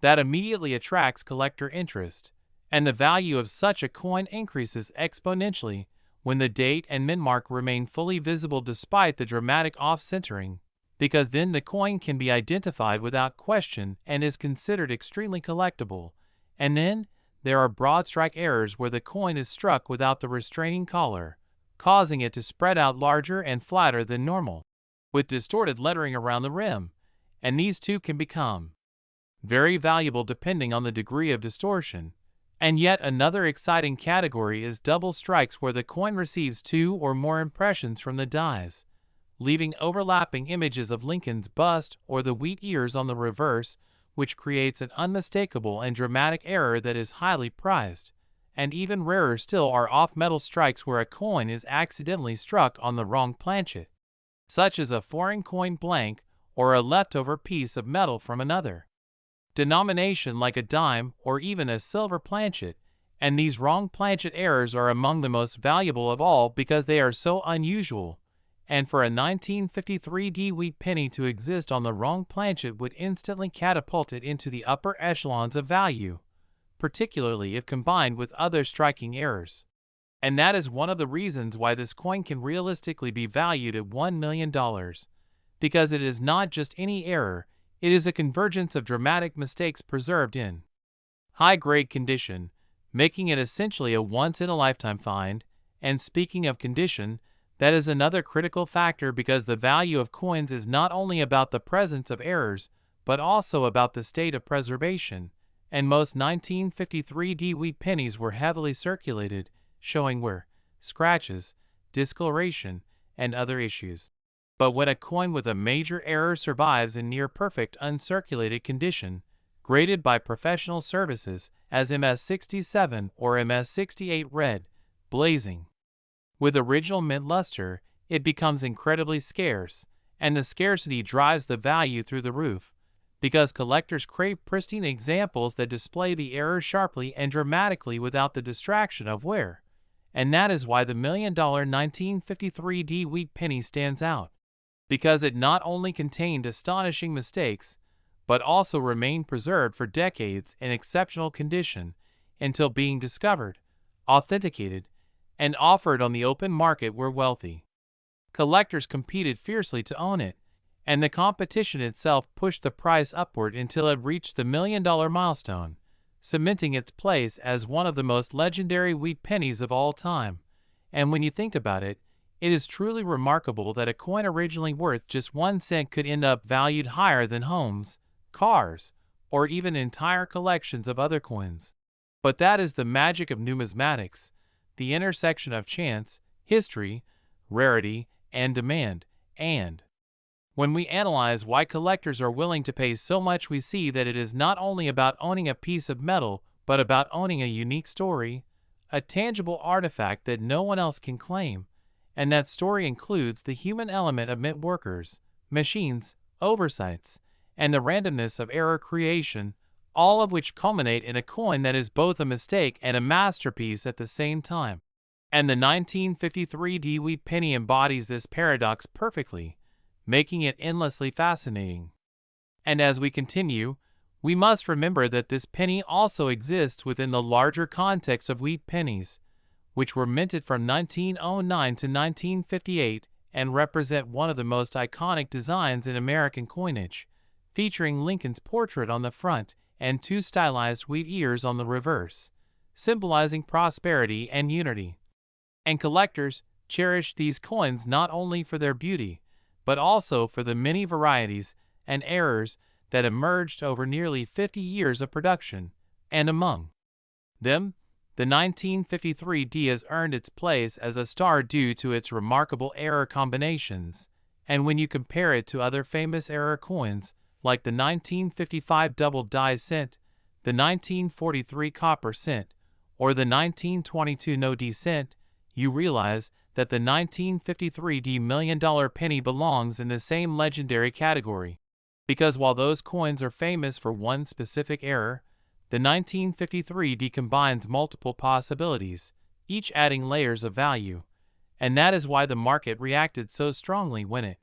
that immediately attracts collector interest, and the value of such a coin increases exponentially when the date and mint mark remain fully visible despite the dramatic off-centering, because then the coin can be identified without question and is considered extremely collectible. And then there are broad strike errors where the coin is struck without the restraining collar, causing it to spread out larger and flatter than normal, with distorted lettering around the rim, and these too can become very valuable depending on the degree of distortion. And yet another exciting category is double strikes, where the coin receives two or more impressions from the dies, leaving overlapping images of Lincoln's bust or the wheat ears on the reverse, which creates an unmistakable and dramatic error that is highly prized. And even rarer still are off-metal strikes, where a coin is accidentally struck on the wrong planchet, such as a foreign coin blank or a leftover piece of metal from another denomination like a dime or even a silver planchet. And these wrong planchet errors are among the most valuable of all because they are so unusual, and for a 1953 D wheat penny to exist on the wrong planchet would instantly catapult it into the upper echelons of value, particularly if combined with other striking errors. And that is one of the reasons why this coin can realistically be valued at $1 million, because it is not just any error, it is a convergence of dramatic mistakes preserved in high-grade condition, making it essentially a once-in-a-lifetime find. And speaking of condition, that is another critical factor, because the value of coins is not only about the presence of errors, but also about the state of preservation. And most 1953 D wheat pennies were heavily circulated, showing wear, scratches, discoloration, and other issues. But when a coin with a major error survives in near-perfect uncirculated condition, graded by professional services as MS67 or MS68 red, blazing with original mint luster, it becomes incredibly scarce, and the scarcity drives the value through the roof, because collectors crave pristine examples that display the error sharply and dramatically without the distraction of wear. And that is why the $1 million 1953 D wheat penny stands out, because it not only contained astonishing mistakes, but also remained preserved for decades in exceptional condition until being discovered, authenticated, and offered on the open market where wealthy collectors competed fiercely to own it, and the competition itself pushed the price upward until it reached the $1 million milestone, cementing its place as one of the most legendary wheat pennies of all time. And when you think about it, it is truly remarkable that a coin originally worth just 1 cent could end up valued higher than homes, cars, or even entire collections of other coins. But that is the magic of numismatics, the intersection of chance, history, rarity, and demand. And when we analyze why collectors are willing to pay so much, we see that it is not only about owning a piece of metal, but about owning a unique story, a tangible artifact that no one else can claim. And that story includes the human element of mint workers, machines, oversights, and the randomness of error creation, all of which culminate in a coin that is both a mistake and a masterpiece at the same time. And the 1953 D wheat penny embodies this paradox perfectly, making it endlessly fascinating. And as we continue, we must remember that this penny also exists within the larger context of wheat pennies, which were minted from 1909 to 1958 and represent one of the most iconic designs in American coinage, featuring Lincoln's portrait on the front and two stylized wheat ears on the reverse, symbolizing prosperity and unity. And collectors cherish these coins not only for their beauty, but also for the many varieties and errors that emerged over nearly 50 years of production, and among them, the 1953 D has earned its place as a star due to its remarkable error combinations. And when you compare it to other famous error coins, like the 1955 double die cent, the 1943 copper cent, or the 1922 no D cent, you realize that the 1953 D million-dollar penny belongs in the same legendary category. Because while those coins are famous for one specific error, the 1953 D combines multiple possibilities, each adding layers of value, and that is why the market reacted so strongly when it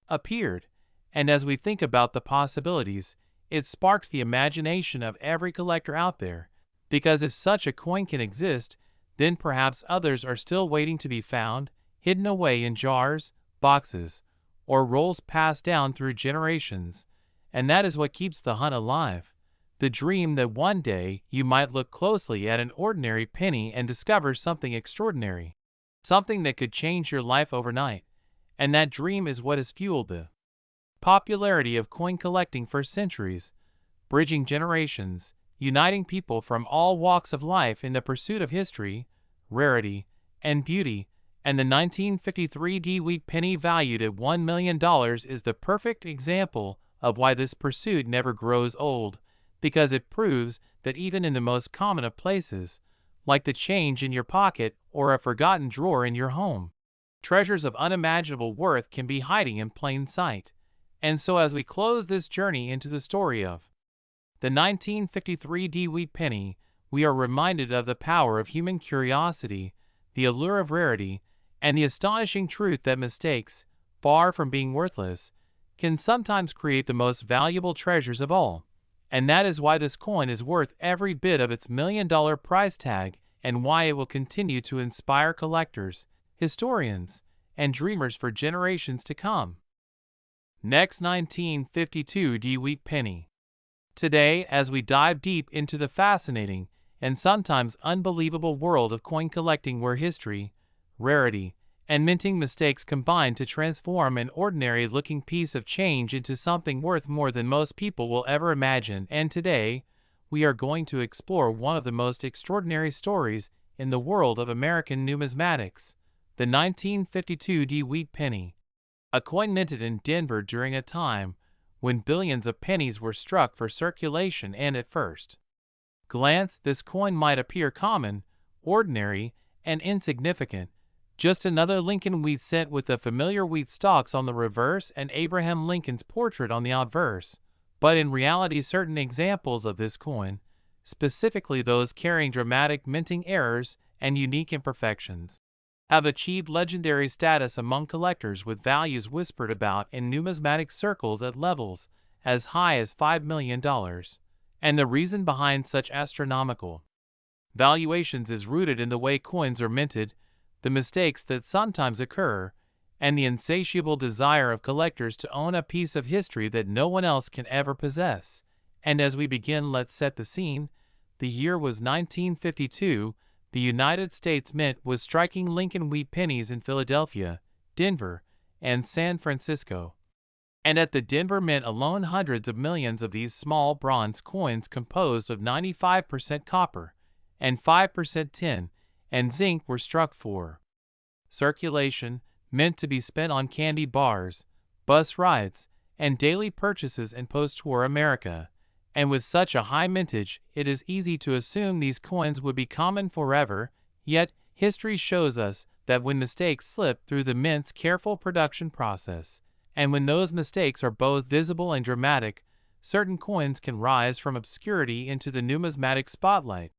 appeared. And as we think about the possibilities, it sparks the imagination of every collector out there, because if such a coin can exist, then perhaps others are still waiting to be found, hidden away in jars, boxes, or rolls passed down through generations. And that is what keeps the hunt alive. The dream that one day you might look closely at an ordinary penny and discover something extraordinary, something that could change your life overnight. And that dream is what has fueled the popularity of coin collecting for centuries, bridging generations, uniting people from all walks of life in the pursuit of history, rarity, and beauty. And the 1953 D wheat penny valued at $1 million is the perfect example of why this pursuit never grows old, because it proves that even in the most common of places, like the change in your pocket or a forgotten drawer in your home, treasures of unimaginable worth can be hiding in plain sight. And so as we close this journey into the story of the 1953 D wheat penny, we are reminded of the power of human curiosity, the allure of rarity, and the astonishing truth that mistakes, far from being worthless, can sometimes create the most valuable treasures of all. And that is why this coin is worth every bit of its $1 million price tag, and why it will continue to inspire collectors, historians, and dreamers for generations to come. Next, 1952 D wheat penny. Today, as we dive deep into the fascinating and sometimes unbelievable world of coin collecting, where history, rarity, and minting mistakes combine to transform an ordinary-looking piece of change into something worth more than most people will ever imagine. And today, we are going to explore one of the most extraordinary stories in the world of American numismatics, the 1952 D wheat penny, a coin minted in Denver during a time when billions of pennies were struck for circulation. And at first glance, this coin might appear common, ordinary, and insignificant, just another Lincoln wheat cent with the familiar wheat stalks on the reverse and Abraham Lincoln's portrait on the obverse. But in reality, certain examples of this coin, specifically those carrying dramatic minting errors and unique imperfections, have achieved legendary status among collectors, with values whispered about in numismatic circles at levels as high as $5 million. And the reason behind such astronomical valuations is rooted in the way coins are minted, the mistakes that sometimes occur, and the insatiable desire of collectors to own a piece of history that no one else can ever possess. And as we begin, let's set the scene. The year was 1952. The United States Mint was striking Lincoln wheat pennies in Philadelphia, Denver, and San Francisco. And at the Denver Mint alone, hundreds of millions of these small bronze coins composed of 95% copper and 5% tin and zinc were struck for circulation, meant to be spent on candy bars, bus rides, and daily purchases in post-war America. And with such a high mintage, it is easy to assume these coins would be common forever. Yet, history shows us that when mistakes slip through the mint's careful production process, and when those mistakes are both visible and dramatic, certain coins can rise from obscurity into the numismatic spotlight.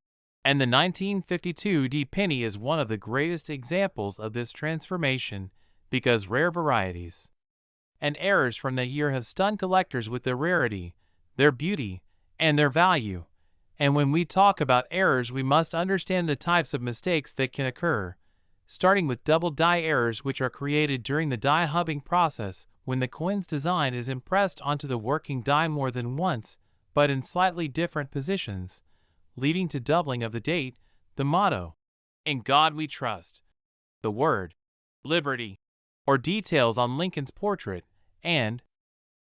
And the 1952 D penny is one of the greatest examples of this transformation, because rare varieties and errors from that year have stunned collectors with their rarity, their beauty, and their value. And when we talk about errors, we must understand the types of mistakes that can occur, starting with double die errors, which are created during the die hubbing process when the coin's design is impressed onto the working die more than once, but in slightly different positions, leading to doubling of the date, the motto, "In God We Trust," the word, "liberty," or details on Lincoln's portrait. And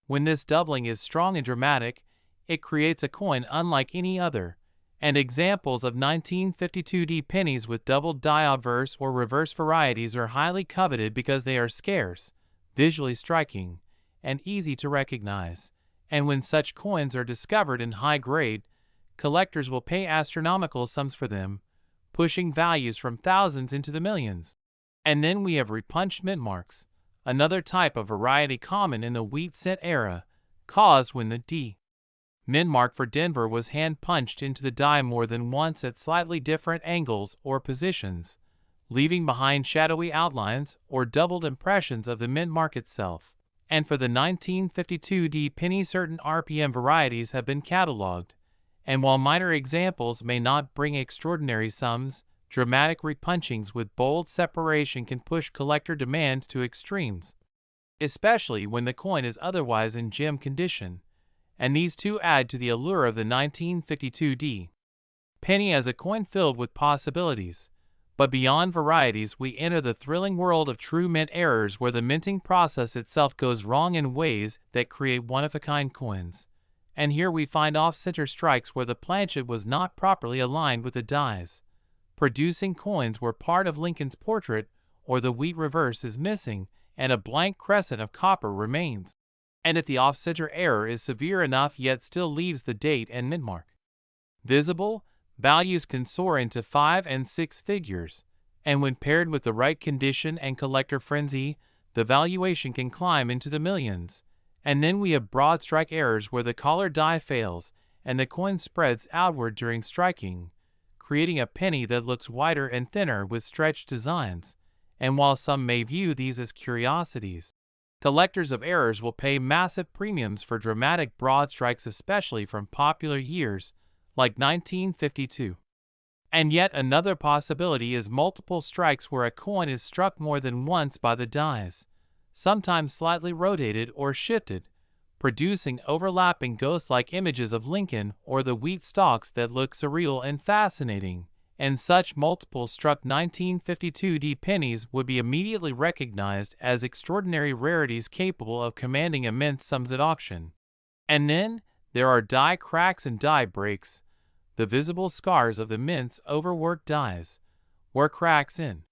when this doubling is strong and dramatic, it creates a coin unlike any other. And examples of 1952 D pennies with doubled die obverse or reverse varieties are highly coveted because they are scarce, visually striking, and easy to recognize. And when such coins are discovered in high grade, collectors will pay astronomical sums for them, pushing values from thousands into the millions. And then we have repunched mint marks, another type of variety common in the wheat cent era, caused when the D mint mark for Denver was hand-punched into the die more than once at slightly different angles or positions, leaving behind shadowy outlines or doubled impressions of the mint mark itself. And for the 1952 D penny, certain RPM varieties have been cataloged, and while minor examples may not bring extraordinary sums, dramatic repunchings with bold separation can push collector demand to extremes, especially when the coin is otherwise in gem condition, and these two add to the allure of the 1952 D penny as a coin filled with possibilities. But beyond varieties, we enter the thrilling world of true mint errors, where the minting process itself goes wrong in ways that create one-of-a-kind coins. And here we find off-center strikes where the planchet was not properly aligned with the dies, producing coins where part of Lincoln's portrait or the wheat reverse is missing and a blank crescent of copper remains. And if the off-center error is severe enough yet still leaves the date and mint mark visible, values can soar into 5 and 6 figures, and when paired with the right condition and collector frenzy, the valuation can climb into the millions. And then we have broad strike errors where the collar die fails and the coin spreads outward during striking, creating a penny that looks wider and thinner with stretched designs. And while some may view these as curiosities, collectors of errors will pay massive premiums for dramatic broad strikes, especially from popular years like 1952. And yet another possibility is multiple strikes where a coin is struck more than once by the dies, sometimes slightly rotated or shifted, producing overlapping ghost-like images of Lincoln or the wheat stalks that look surreal and fascinating. And such multiple struck 1952 D pennies would be immediately recognized as extraordinary rarities capable of commanding immense sums at auction. And then there are die cracks and die breaks, the visible scars of the mint's overworked dies, where cracks in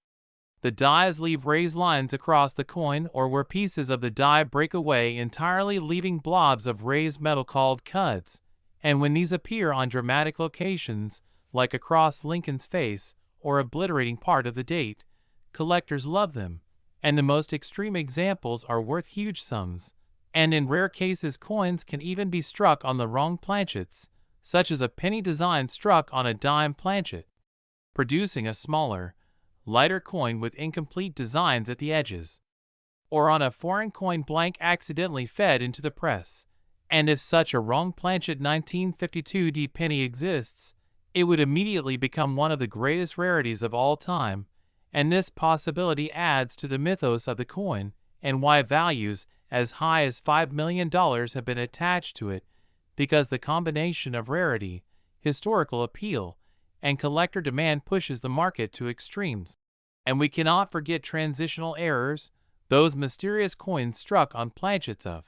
the dies leave raised lines across the coin, or where pieces of the die break away entirely, leaving blobs of raised metal called cuds. And when these appear on dramatic locations, like across Lincoln's face or obliterating part of the date, collectors love them, and the most extreme examples are worth huge sums. And in rare cases, coins can even be struck on the wrong planchets, such as a penny design struck on a dime planchet, producing a smaller, lighter coin with incomplete designs at the edges, or on a foreign coin blank accidentally fed into the press. And if such a wrong planchet 1952 D penny exists, it would immediately become one of the greatest rarities of all time, and this possibility adds to the mythos of the coin and why values as high as $5 million have been attached to it, because the combination of rarity, historical appeal, and collector demand pushes the market to extremes. And we cannot forget transitional errors, those mysterious coins struck on planchets of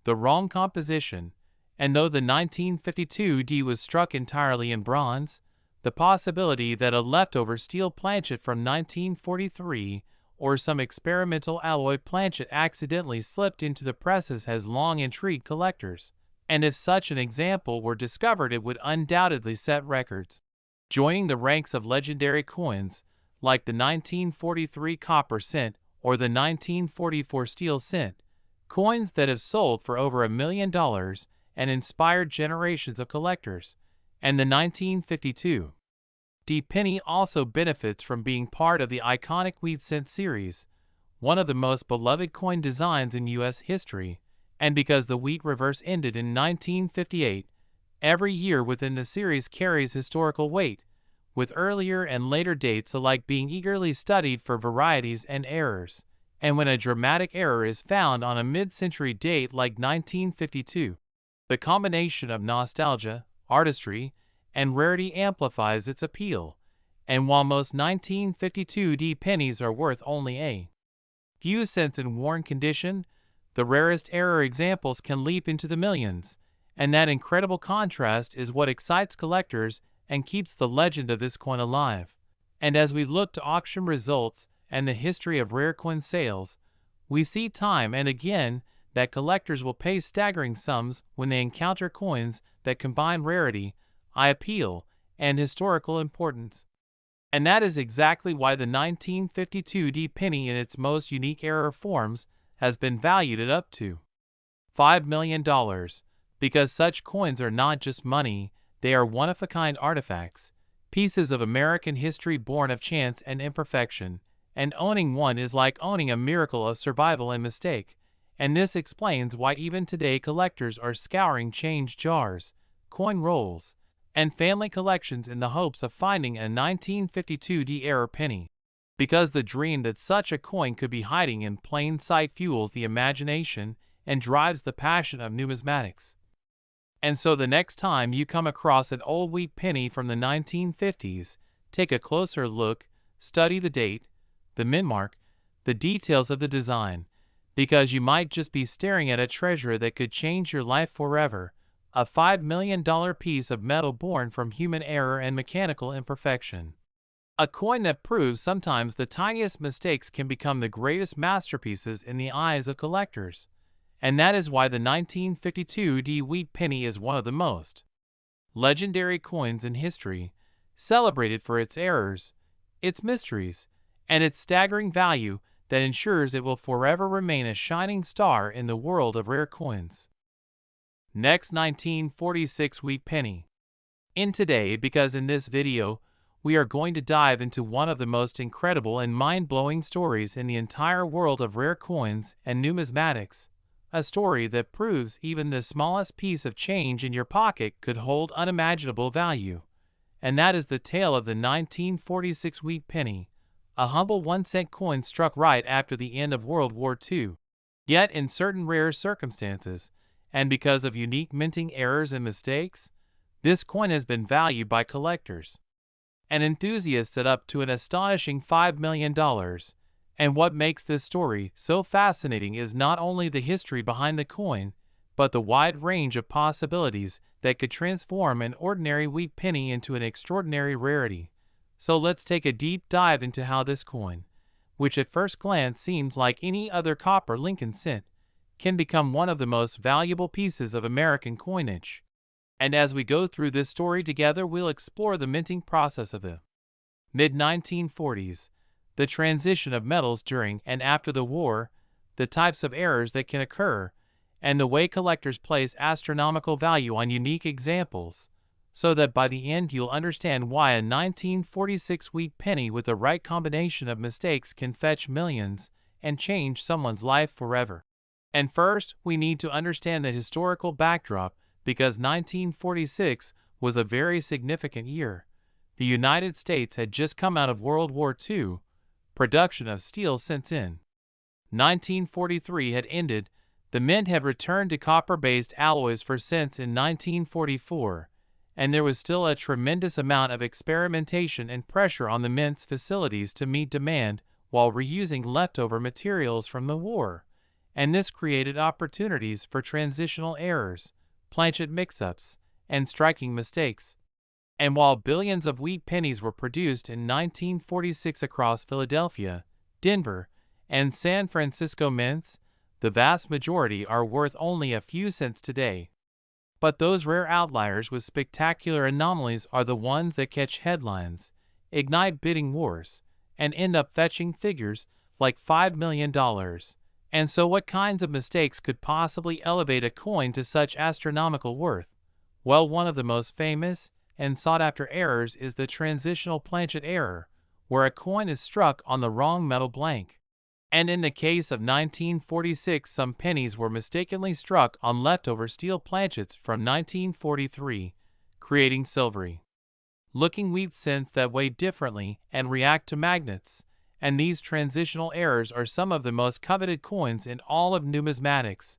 the wrong composition. And though the 1952 D was struck entirely in bronze, the possibility that a leftover steel planchet from 1943 or some experimental alloy planchet accidentally slipped into the presses has long intrigued collectors. And if such an example were discovered, it would undoubtedly set records, joining the ranks of legendary coins like the 1943 copper cent or the 1944 steel cent, coins that have sold for over $1 million and inspired generations of collectors. And the 1952 D penny also benefits from being part of the iconic wheat cent series, one of the most beloved coin designs in U.S. history. And because the wheat reverse ended in 1958, every year within the series carries historical weight, with earlier and later dates alike being eagerly studied for varieties and errors. And when a dramatic error is found on a mid-century date like 1952, the combination of nostalgia, artistry, and rarity amplifies its appeal. And while most 1952 D pennies are worth only a few cents in worn condition, the rarest error examples can leap into the millions, and that incredible contrast is what excites collectors and keeps the legend of this coin alive. And as we look to auction results and the history of rare coin sales, we see time and again that collectors will pay staggering sums when they encounter coins that combine rarity, appeal, and historical importance. And that is exactly why the 1952 penny in its most unique error forms has been valued at up to $5 million, because such coins are not just money, they are one-of-a-kind artifacts, pieces of American history born of chance and imperfection, and owning one is like owning a miracle of survival and mistake, and this explains why even today collectors are scouring change jars, coin rolls, and family collections in the hopes of finding a 1952 error penny, because the dream that such a coin could be hiding in plain sight fuels the imagination and drives the passion of numismatics. And so the next time you come across an old wheat penny from the 1950s, take a closer look, study the date, the mint mark, the details of the design, because you might just be staring at a treasure that could change your life forever, a $5 million piece of metal born from human error and mechanical imperfection. A coin that proves sometimes the tiniest mistakes can become the greatest masterpieces in the eyes of collectors. And that is why the 1952 wheat penny is one of the most legendary coins in history, celebrated for its errors, its mysteries, and its staggering value that ensures it will forever remain a shining star in the world of rare coins. Next, 1946 wheat penny. In today, because in this video, we are going to dive into one of the most incredible and mind-blowing stories in the entire world of rare coins and numismatics. A story that proves even the smallest piece of change in your pocket could hold unimaginable value. And that is the tale of the 1946 wheat penny, a humble 1-cent coin struck right after the end of World War II. Yet in certain rare circumstances, and because of unique minting errors and mistakes, this coin has been valued by collectors and enthusiasts at up to an astonishing $5 million. And what makes this story so fascinating is not only the history behind the coin, but the wide range of possibilities that could transform an ordinary wheat penny into an extraordinary rarity. So let's take a deep dive into how this coin, which at first glance seems like any other copper Lincoln cent, can become one of the most valuable pieces of American coinage. And as we go through this story together, we'll explore the minting process of the mid-1940s, the transition of metals during and after the war, the types of errors that can occur, and the way collectors place astronomical value on unique examples, so that by the end you'll understand why a 1946 wheat penny with the right combination of mistakes can fetch millions and change someone's life forever. And first, we need to understand the historical backdrop, because 1946 was a very significant year. The United States had just come out of World War II. Production of steel since in 1943 had ended. The mint had returned to copper-based alloys for cents in 1944, and there was still a tremendous amount of experimentation and pressure on the mint's facilities to meet demand while reusing leftover materials from the war, and this created opportunities for transitional errors, planchet mix-ups, and striking mistakes. And while billions of wheat pennies were produced in 1946 across Philadelphia, Denver, and San Francisco mints, the vast majority are worth only a few cents today. But those rare outliers with spectacular anomalies are the ones that catch headlines, ignite bidding wars, and end up fetching figures like $5 million. And so what kinds of mistakes could possibly elevate a coin to such astronomical worth? Well, one of the most famous and sought-after errors is the transitional planchet error, where a coin is struck on the wrong metal blank. And in the case of 1946, some pennies were mistakenly struck on leftover steel planchets from 1943, creating silvery-looking wheat cents that weigh differently and react to magnets. And these transitional errors are some of the most coveted coins in all of numismatics,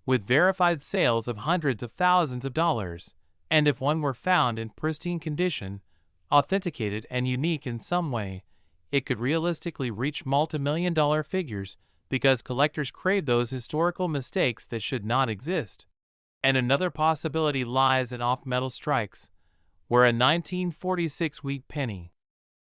with verified sales of hundreds of thousands of dollars. And if one were found in pristine condition, authenticated and unique in some way, it could realistically reach multi-million-dollar figures because collectors crave those historical mistakes that should not exist. And another possibility lies in off-metal strikes, where a 1946 wheat penny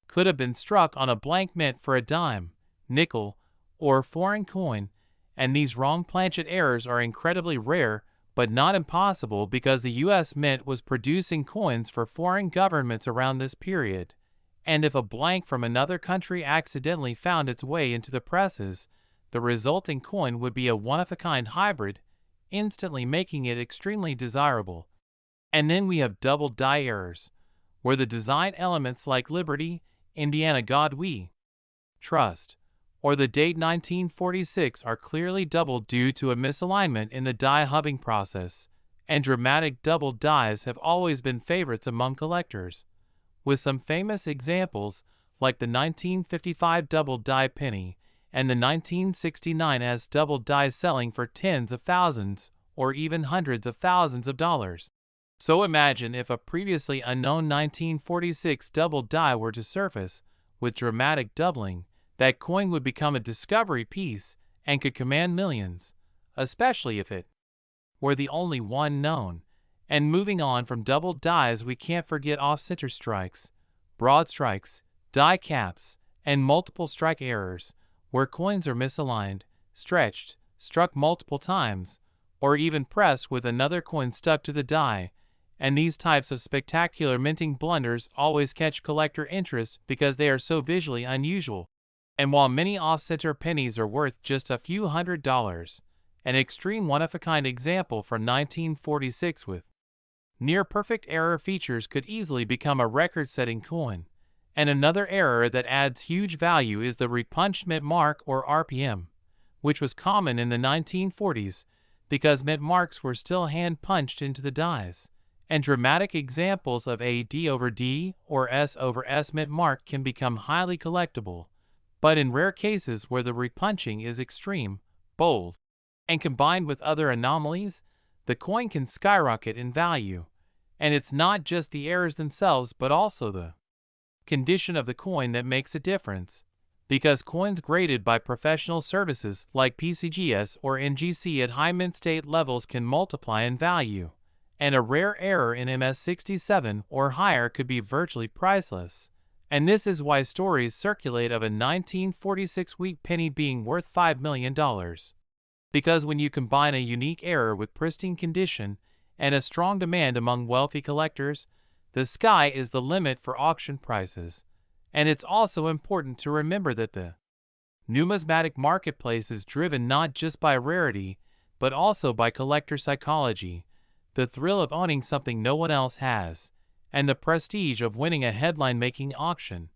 could have been struck on a blank mint for a dime, nickel, or foreign coin, and these wrong planchet errors are incredibly rare but not impossible because the U.S. Mint was producing coins for foreign governments around this period, And if a blank from another country accidentally found its way into the presses, the resulting coin would be a one-of-a-kind hybrid, instantly making it extremely desirable. And then we have double die errors, where the design elements like Liberty, Indiana God We Trust, or the date 1946 are clearly doubled due to a misalignment in the die hubbing process, and dramatic double dies have always been favorites among collectors, with some famous examples like the 1955 double die penny and the 1969 as double die selling for tens of thousands or even hundreds of thousands of dollars. So imagine if a previously unknown 1946 double die were to surface with dramatic doubling. That coin would become a discovery piece and could command millions, especially if it were the only one known. And moving on from double dies, we can't forget off-center strikes, broad strikes, die caps, and multiple strike errors, where coins are misaligned, stretched, struck multiple times, or even pressed with another coin stuck to the die. And these types of spectacular minting blunders always catch collector interest because they are so visually unusual. And while many off-center pennies are worth just a few $100s, an extreme one-of-a-kind example from 1946 with near-perfect error features could easily become a record-setting coin. And another error that adds huge value is the repunched mint mark or RPM, which was common in the 1940s because mint marks were still hand-punched into the dies. And dramatic examples of a D over D or S over S mint mark can become highly collectible. But in rare cases where the repunching is extreme, bold, and combined with other anomalies, the coin can skyrocket in value. And it's not just the errors themselves but also the condition of the coin that makes a difference. Because coins graded by professional services like PCGS or NGC at high mint state levels can multiply in value. And a rare error in MS67 or higher could be virtually priceless. And this is why stories circulate of a 1946 wheat penny being worth $5 million. Because when you combine a unique error with pristine condition and a strong demand among wealthy collectors, the sky is the limit for auction prices. And it's also important to remember that the numismatic marketplace is driven not just by rarity, but also by collector psychology, the thrill of owning something no one else has, and the prestige of winning a headline-making auction.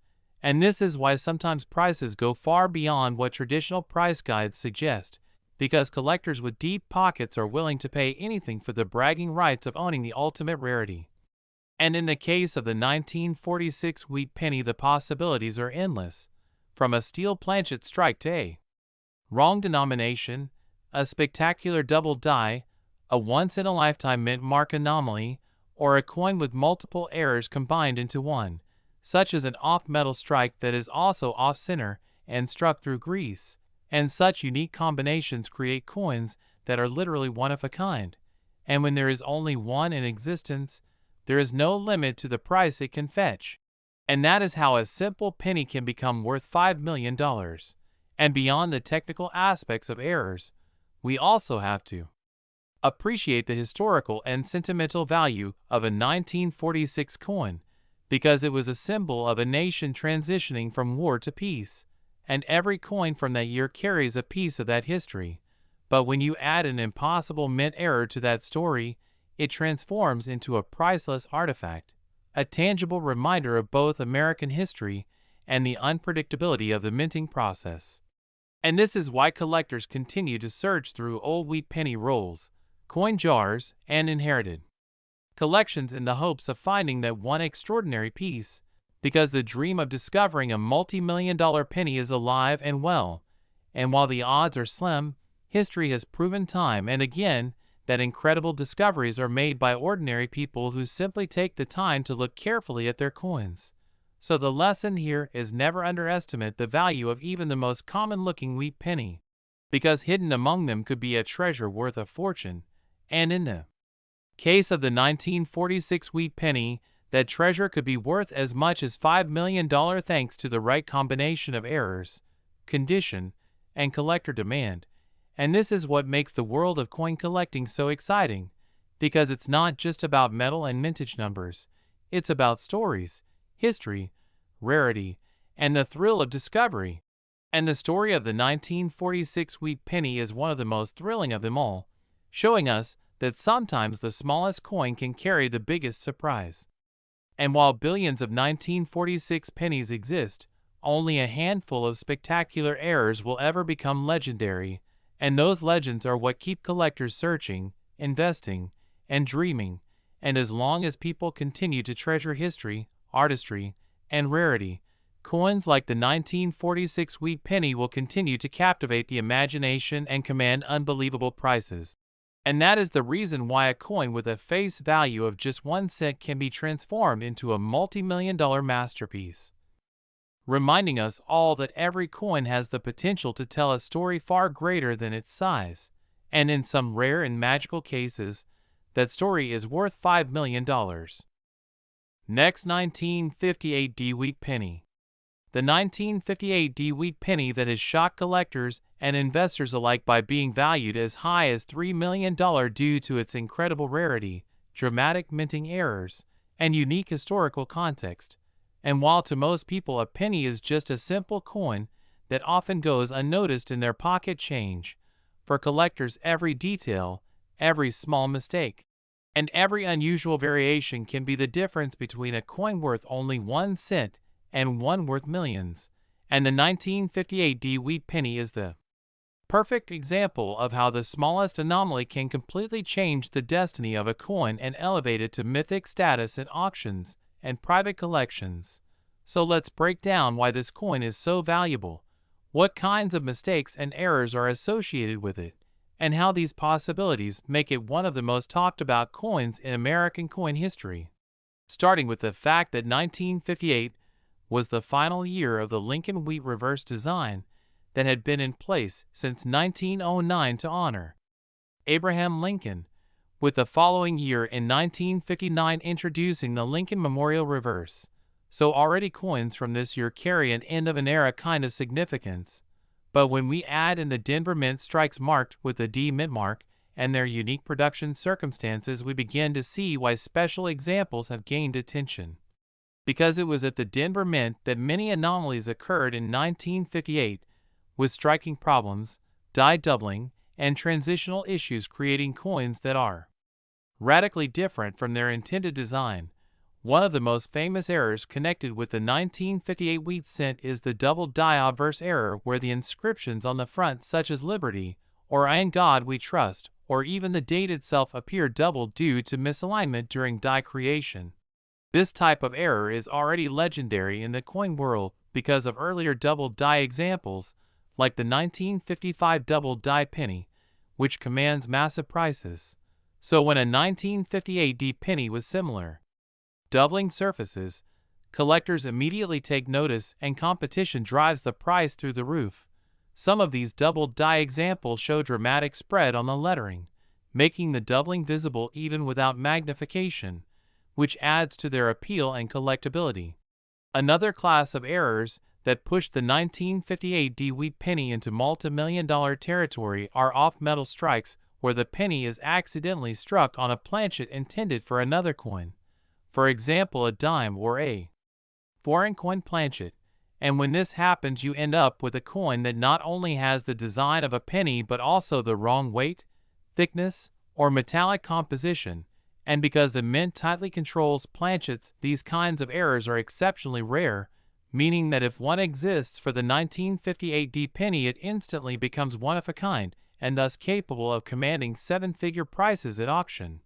And this is why sometimes prices go far beyond what traditional price guides suggest, because collectors with deep pockets are willing to pay anything for the bragging rights of owning the ultimate rarity. And in the case of the 1946 wheat penny, the possibilities are endless, from a steel planchet strike to a wrong denomination, a spectacular double die, a once-in-a-lifetime mint mark anomaly, or a coin with multiple errors combined into one, such as an off-metal strike that is also off-center and struck through grease. And such unique combinations create coins that are literally one of a kind. And when there is only one in existence, there is no limit to the price it can fetch. And that is how a simple penny can become worth $5 million. And beyond the technical aspects of errors, we also have to appreciate the historical and sentimental value of a 1946 coin, because it was a symbol of a nation transitioning from war to peace, and every coin from that year carries a piece of that history. But when you add an impossible mint error to that story, it transforms into a priceless artifact, a tangible reminder of both American history and the unpredictability of the minting process. And this is why collectors continue to search through old wheat penny rolls, coin jars, and inherited collections in the hopes of finding that one extraordinary piece, because the dream of discovering a multi-million-dollar penny is alive and well. And while the odds are slim, history has proven time and again that incredible discoveries are made by ordinary people who simply take the time to look carefully at their coins. So the lesson here is never underestimate the value of even the most common-looking wheat penny, because hidden among them could be a treasure worth a fortune. And in the case of the 1946 wheat penny, that treasure could be worth as much as $5 million thanks to the right combination of errors, condition, and collector demand. And this is what makes the world of coin collecting so exciting, because it's not just about metal and mintage numbers. It's about stories, history, rarity, and the thrill of discovery. And the story of the 1946 wheat penny is one of the most thrilling of them all, showing us that sometimes the smallest coin can carry the biggest surprise. And while billions of 1946 pennies exist, only a handful of spectacular errors will ever become legendary, and those legends are what keep collectors searching, investing, and dreaming. And as long as people continue to treasure history, artistry, and rarity, coins like the 1946 wheat penny will continue to captivate the imagination and command unbelievable prices. And that is the reason why a coin with a face value of just 1 cent can be transformed into a multi-million-dollar masterpiece, reminding us all that every coin has the potential to tell a story far greater than its size, and in some rare and magical cases, that story is worth $5 million. Next, 1958 D wheat penny. The 1958 D wheat penny that has shocked collectors and investors alike by being valued as high as $3 million due to its incredible rarity, dramatic minting errors, and unique historical context. And while to most people a penny is just a simple coin that often goes unnoticed in their pocket change, for collectors every detail, every small mistake, and every unusual variation can be the difference between a coin worth only 1 cent and one worth millions. And the 1958 D wheat penny is the perfect example of how the smallest anomaly can completely change the destiny of a coin and elevate it to mythic status at auctions and private collections. So let's break down why this coin is so valuable, what kinds of mistakes and errors are associated with it, and how these possibilities make it one of the most talked about coins in American coin history. Starting with the fact that 1958 was the final year of the Lincoln wheat reverse design that had been in place since 1909 to honor Abraham Lincoln, with the following year in 1959 introducing the Lincoln Memorial Reverse. So already coins from this year carry an end of an era kind of significance. But when we add in the Denver Mint strikes marked with the D Mint mark and their unique production circumstances, we begin to see why special examples have gained attention. Because it was at the Denver Mint that many anomalies occurred in 1958, with striking problems, die doubling, and transitional issues creating coins that are radically different from their intended design. One of the most famous errors connected with the 1958 wheat cent is the double die obverse error, where the inscriptions on the front, such as Liberty, or In God We Trust, or even the date itself, appear doubled due to misalignment during die creation. This type of error is already legendary in the coin world because of earlier double die examples, like the 1955 double die penny, which commands massive prices. So when a 1958 D penny was similar, doubling surfaces, collectors immediately take notice and competition drives the price through the roof. Some of these double die examples show dramatic spread on the lettering, making the doubling visible even without magnification, which adds to their appeal and collectability. Another class of errors that pushed the 1958 D wheat penny into multi-million-dollar territory are off-metal strikes, where the penny is accidentally struck on a planchet intended for another coin, for example a dime or a foreign coin planchet. And when this happens, you end up with a coin that not only has the design of a penny but also the wrong weight, thickness, or metallic composition. And because the mint tightly controls planchets, these kinds of errors are exceptionally rare, meaning that if one exists for the 1958 D penny, it instantly becomes one of a kind, and thus capable of commanding seven-figure prices at auction.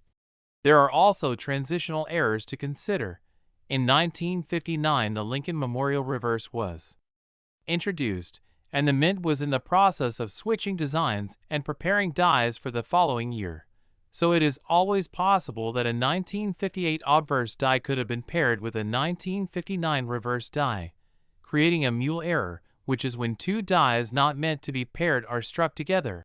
There are also transitional errors to consider. In 1959, the Lincoln Memorial Reverse was introduced, and the mint was in the process of switching designs and preparing dies for the following year. So it is always possible that a 1958 obverse die could have been paired with a 1959 reverse die, creating a mule error, which is when two dies not meant to be paired are struck together.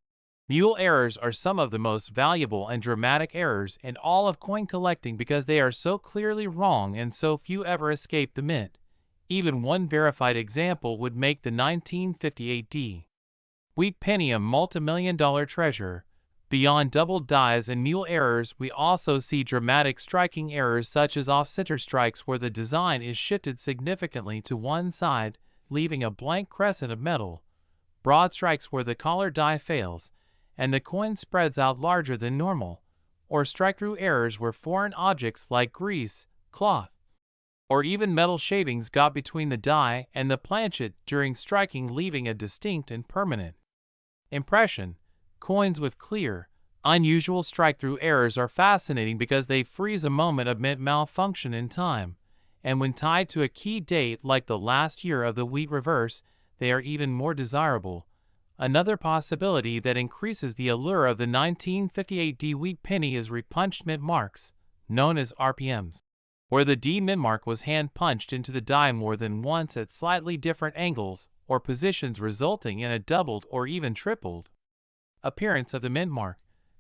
Mule errors are some of the most valuable and dramatic errors in all of coin collecting because they are so clearly wrong and so few ever escape the mint. Even one verified example would make the 1958 D wheat penny a multi-million-dollar treasure, Beyond doubled dies and mule errors, we also see dramatic striking errors such as off-center strikes where the design is shifted significantly to one side, leaving a blank crescent of metal, broad strikes where the collar die fails, and the coin spreads out larger than normal, or strike-through errors where foreign objects like grease, cloth, or even metal shavings got between the die and the planchet during striking, leaving a distinct and permanent impression. Coins with clear, unusual strike-through errors are fascinating because they freeze a moment of mint malfunction in time, and when tied to a key date like the last year of the wheat reverse, they are even more desirable. Another possibility that increases the allure of the 1958 D wheat penny is repunched mint marks, known as RPMs, where the D mint mark was hand-punched into the die more than once at slightly different angles or positions, resulting in a doubled or even tripled appearance of the mint mark.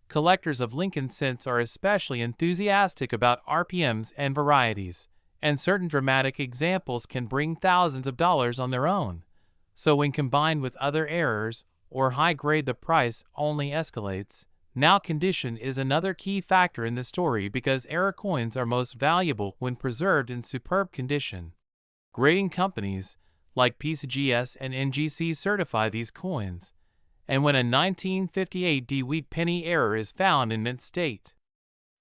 Collectors of Lincoln cents are especially enthusiastic about RPMs and varieties, and certain dramatic examples can bring thousands of dollars on their own. So when combined with other errors or high grade, the price only escalates. Now condition is another key factor in the story because error coins are most valuable when preserved in superb condition. Grading companies like PCGS and NGC certify these coins, and when a 1958 D wheat penny error is found in mint state,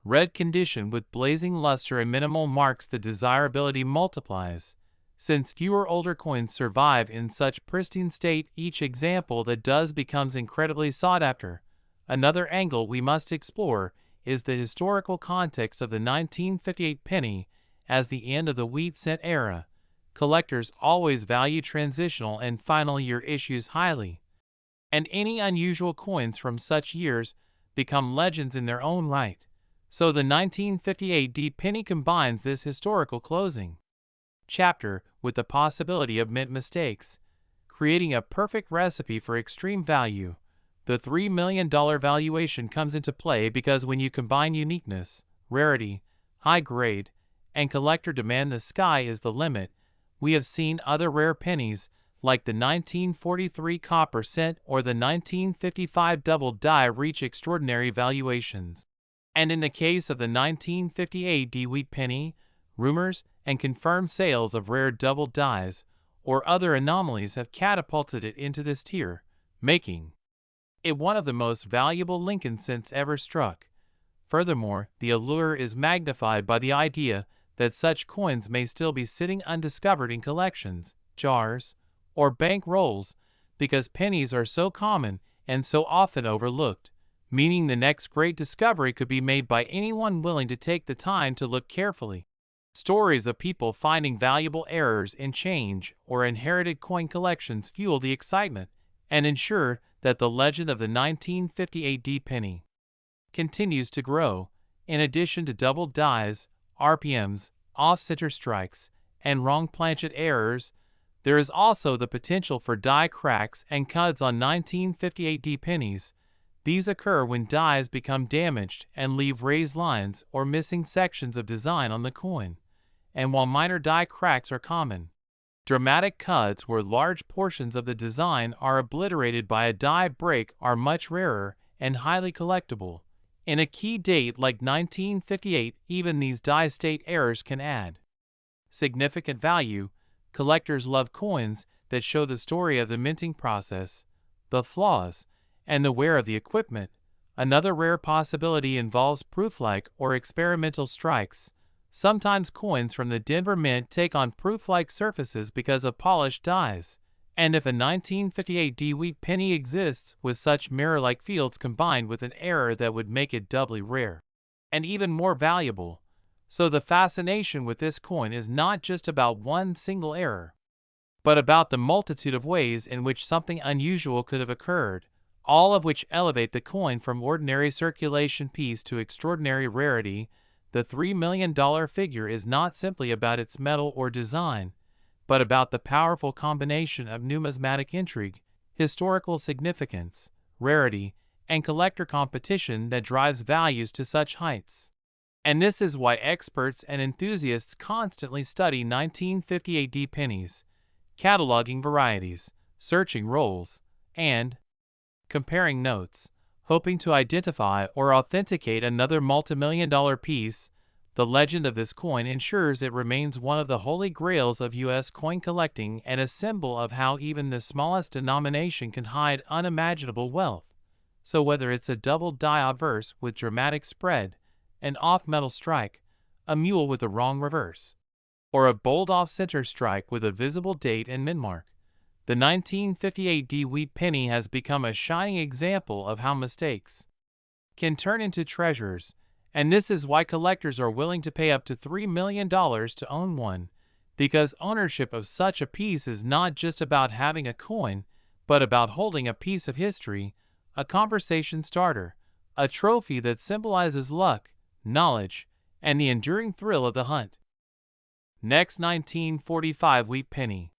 red condition with blazing luster and minimal marks, the desirability multiplies. Since fewer older coins survive in such pristine state, each example that does becomes incredibly sought after. Another angle we must explore is the historical context of the 1958 penny as the end of the wheat cent era. Collectors always value transitional and final year issues highly, and any unusual coins from such years become legends in their own right. So the 1958 D penny combines this historical closing chapter with the possibility of mint mistakes, creating a perfect recipe for extreme value. The $3 million valuation comes into play because when you combine uniqueness, rarity, high grade, and collector demand, the sky is the limit. We have seen other rare pennies like the 1943 copper cent or the 1955 double die reach extraordinary valuations. And in the case of the 1958 D wheat penny, rumors and confirmed sales of rare double dies or other anomalies have catapulted it into this tier, making it one of the most valuable Lincoln cents ever struck. Furthermore, the allure is magnified by the idea that such coins may still be sitting undiscovered in collections, jars, or bank rolls, because pennies are so common and so often overlooked, meaning the next great discovery could be made by anyone willing to take the time to look carefully. Stories of people finding valuable errors in change or inherited coin collections fuel the excitement and ensure that the legend of the 1958 D penny continues to grow. In addition to double dies, RPMs, off-center strikes, and wrong planchet errors, there is also the potential for die cracks and cuts on 1958 D pennies. These occur when dies become damaged and leave raised lines or missing sections of design on the coin. And while minor die cracks are common, dramatic cuts where large portions of the design are obliterated by a die break are much rarer and highly collectible. In a key date like 1958, even these die state errors can add significant value. Collectors love coins that show the story of the minting process, the flaws, and the wear of the equipment. Another rare possibility involves proof-like or experimental strikes. Sometimes coins from the Denver Mint take on proof-like surfaces because of polished dies, and if a 1958 D wheat penny exists with such mirror-like fields combined with an error, that would make it doubly rare and even more valuable. So the fascination with this coin is not just about one single error, but about the multitude of ways in which something unusual could have occurred, all of which elevate the coin from ordinary circulation piece to extraordinary rarity. The $3 million figure is not simply about its metal or design, but about the powerful combination of numismatic intrigue, historical significance, rarity, and collector competition that drives values to such heights. And this is why experts and enthusiasts constantly study 1958 D pennies, cataloging varieties, searching rolls, and comparing notes. hoping to identify or authenticate another multimillion-dollar piece. The legend of this coin ensures it remains one of the holy grails of U.S. coin collecting and a symbol of how even the smallest denomination can hide unimaginable wealth. So whether it's a double die obverse with dramatic spread, an off-metal strike, a mule with a wrong reverse, or a bold off-center strike with a visible date and mint mark, the 1958 D wheat penny has become a shining example of how mistakes can turn into treasures. And this is why collectors are willing to pay up to $3 million to own one, because ownership of such a piece is not just about having a coin, but about holding a piece of history, a conversation starter, a trophy that symbolizes luck, knowledge, and the enduring thrill of the hunt. Next, 1945 wheat penny.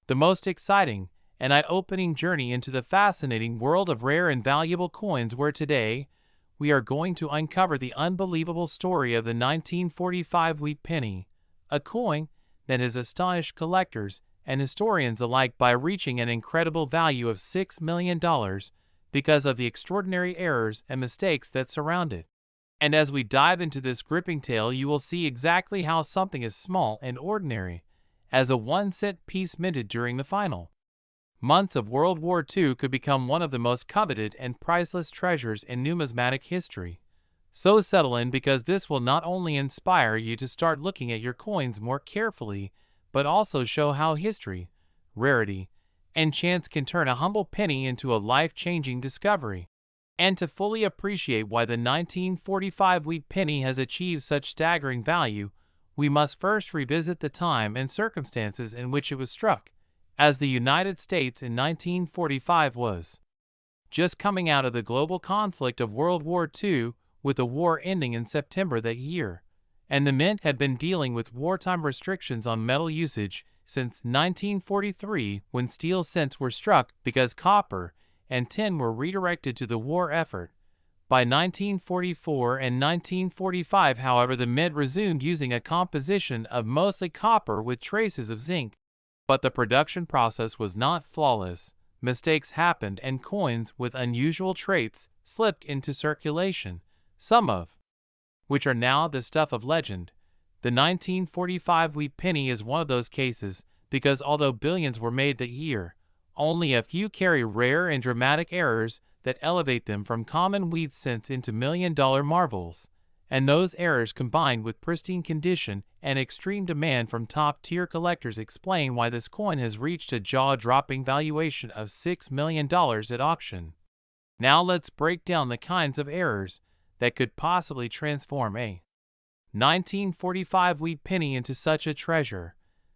The most exciting and eye-opening journey into the fascinating world of rare and valuable coins, where today we are going to uncover the unbelievable story of the 1945 wheat penny, a coin that has astonished collectors and historians alike by reaching an incredible value of $6 million because of the extraordinary errors and mistakes that surround it. And as we dive into this gripping tale, you will see exactly how something as small and ordinary as a 1-cent piece minted during the final months of World War II could become one of the most coveted and priceless treasures in numismatic history. So settle in, because this will not only inspire you to start looking at your coins more carefully, but also show how history, rarity, and chance can turn a humble penny into a life-changing discovery. And to fully appreciate why the 1945 wheat penny has achieved such staggering value, we must first revisit the time and circumstances in which it was struck, as the United States in 1945 was just coming out of the global conflict of World War II, with the war ending in September that year, and the mint had been dealing with wartime restrictions on metal usage since 1943, when steel cents were struck because copper and tin were redirected to the war effort. By 1944 and 1945, however, the mint resumed using a composition of mostly copper with traces of zinc. But the production process was not flawless. Mistakes happened and coins with unusual traits slipped into circulation, some of which are now the stuff of legend. The 1945 wheat penny is one of those cases, because although billions were made that year, only a few carry rare and dramatic errors that elevate them from common wheat cents into million-dollar marvels. And those errors, combined with pristine condition and extreme demand from top-tier collectors, explain why this coin has reached a jaw-dropping valuation of $6 million at auction. Now let's break down the kinds of errors that could possibly transform a 1945 wheat penny into such a treasure,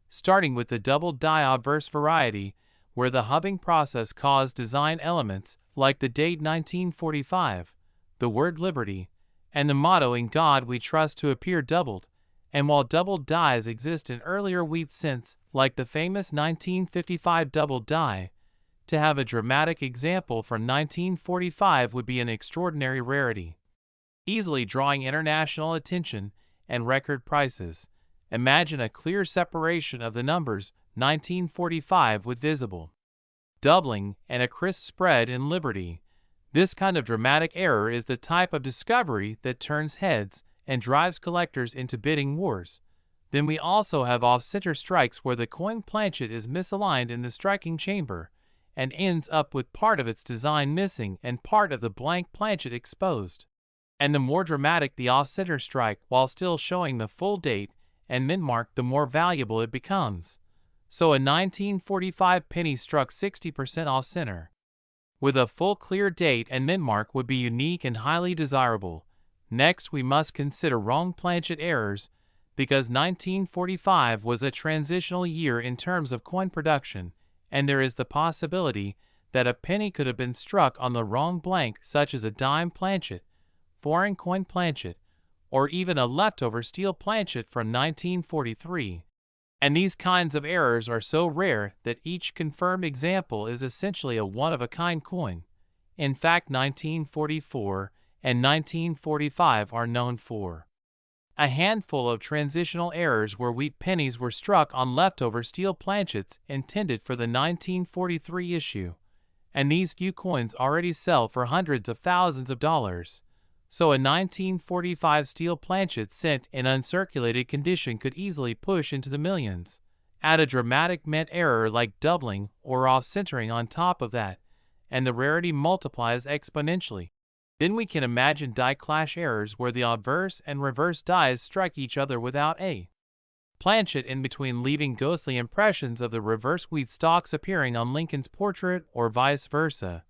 starting with the double die obverse variety, where the hubbing process caused design elements like the date 1945, the word liberty, and the motto "In God We Trust" to appear doubled. And while double dies exist in earlier wheat cents, like the famous 1955 double die, to have a dramatic example from 1945 would be an extraordinary rarity, easily drawing international attention and record prices. Imagine a clear separation of the numbers 1945 with visible doubling and a crisp spread in liberty. This kind of dramatic error is the type of discovery that turns heads and drives collectors into bidding wars. Then we also have off-center strikes, where the coin planchet is misaligned in the striking chamber and ends up with part of its design missing and part of the blank planchet exposed. And the more dramatic the off-center strike, while still showing the full date and mint mark, the more valuable it becomes. So a 1945 penny struck 60% off-center with a full clear date and mint mark would be unique and highly desirable. Next, we must consider wrong planchet errors, because 1945 was a transitional year in terms of coin production, and there is the possibility that a penny could have been struck on the wrong blank, such as a dime planchet, foreign coin planchet, or even a leftover steel planchet from 1943. And these kinds of errors are so rare that each confirmed example is essentially a one-of-a-kind coin. In fact, 1944 and 1945 are known for a handful of transitional errors where wheat pennies were struck on leftover steel planchets intended for the 1943 issue. and these few coins already sell for hundreds of thousands of dollars. So a 1945 steel planchet sent in uncirculated condition could easily push into the millions. Add a dramatic mint error like doubling or off-centering on top of that, and the rarity multiplies exponentially. Then we can imagine die clash errors where the obverse and reverse dies strike each other without a planchet in between, leaving ghostly impressions of the reverse wheat stalks appearing on Lincoln's portrait or vice versa,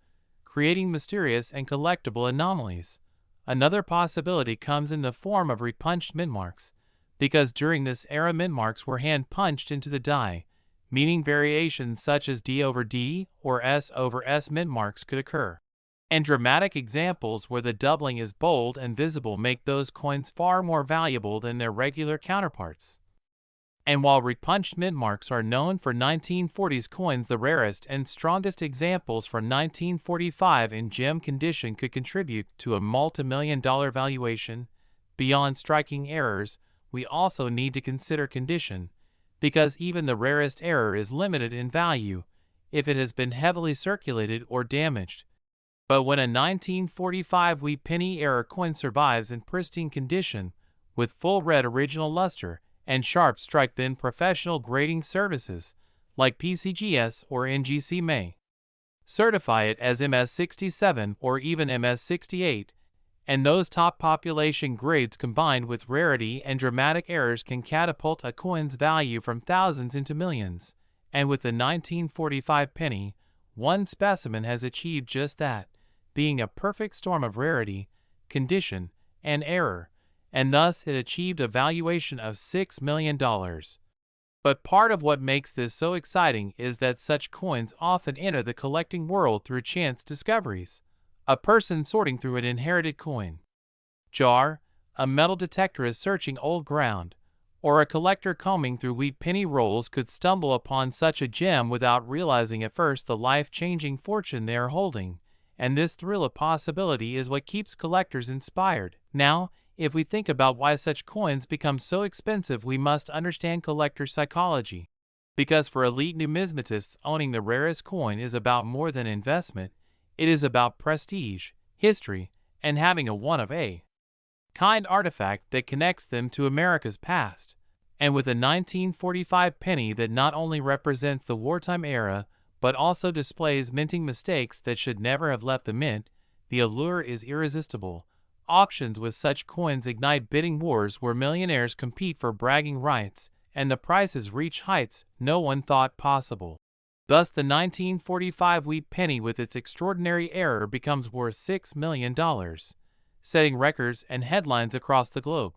creating mysterious and collectible anomalies. Another possibility comes in the form of repunched mint marks, because during this era mint marks were hand-punched into the die, meaning variations such as D over D or S over S mint marks could occur. And dramatic examples where the doubling is bold and visible make those coins far more valuable than their regular counterparts. And while repunched mint marks are known for 1940s coins, the rarest and strongest examples from 1945 in gem condition could contribute to a multi-million-dollar valuation. Beyond striking errors, we also need to consider condition, because even the rarest error is limited in value if it has been heavily circulated or damaged. But when a 1945 wheat penny error coin survives in pristine condition, with full red original luster and sharp strike, then professional grading services like PCGS or NGC may certify it as MS67 or even MS68, and those top population grades combined with rarity and dramatic errors can catapult a coin's value from thousands into millions. And with the 1945 penny, one specimen has achieved just that, being a perfect storm of rarity, condition, and error, and thus it achieved a valuation of $6 million. But part of what makes this so exciting is that such coins often enter the collecting world through chance discoveries. A person sorting through an inherited coin jar, a metal detector is searching old ground, or a collector combing through wheat penny rolls could stumble upon such a gem without realizing at first the life-changing fortune they are holding, and this thrill of possibility is what keeps collectors inspired. Now, if we think about why such coins become so expensive, we must understand collector psychology. Because for elite numismatists, owning the rarest coin is about more than investment. It is about prestige, history, and having a one-of-a-kind artifact that connects them to America's past. And with a 1945 penny that not only represents the wartime era, but also displays minting mistakes that should never have left the mint, the allure is irresistible. Auctions with such coins ignite bidding wars where millionaires compete for bragging rights, and the prices reach heights no one thought possible. Thus the 1945 wheat penny with its extraordinary error becomes worth $6 million, setting records and headlines across the globe.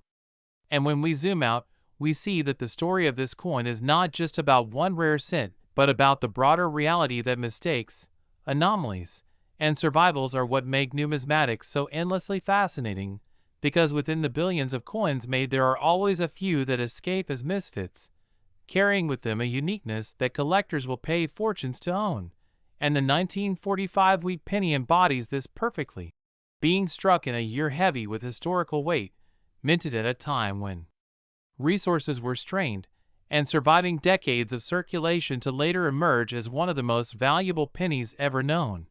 And when we zoom out, we see that the story of this coin is not just about one rare cent, but about the broader reality that mistakes, anomalies, and survivals are what make numismatics so endlessly fascinating, because within the billions of coins made there are always a few that escape as misfits, carrying with them a uniqueness that collectors will pay fortunes to own, and the 1945 wheat penny embodies this perfectly, being struck in a year heavy with historical weight, minted at a time when resources were strained, and surviving decades of circulation to later emerge as one of the most valuable pennies ever known.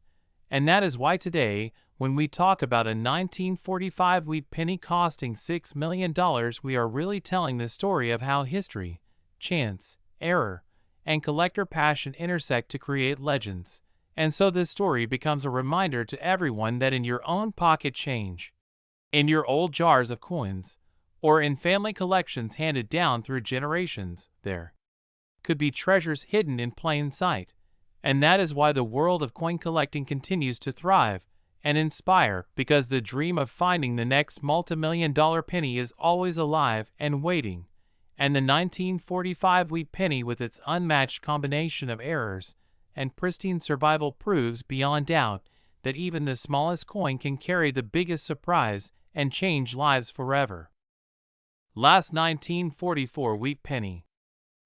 And that is why today, when we talk about a 1945 wheat penny costing $6 million, we are really telling the story of how history, chance, error, and collector passion intersect to create legends. And so this story becomes a reminder to everyone that in your own pocket change, in your old jars of coins, or in family collections handed down through generations, there could be treasures hidden in plain sight. And that is why the world of coin collecting continues to thrive and inspire, because the dream of finding the next multi-million-dollar penny is always alive and waiting. And the 1945 wheat penny with its unmatched combination of errors and pristine survival proves beyond doubt that even the smallest coin can carry the biggest surprise and change lives forever. Last 1944 wheat penny.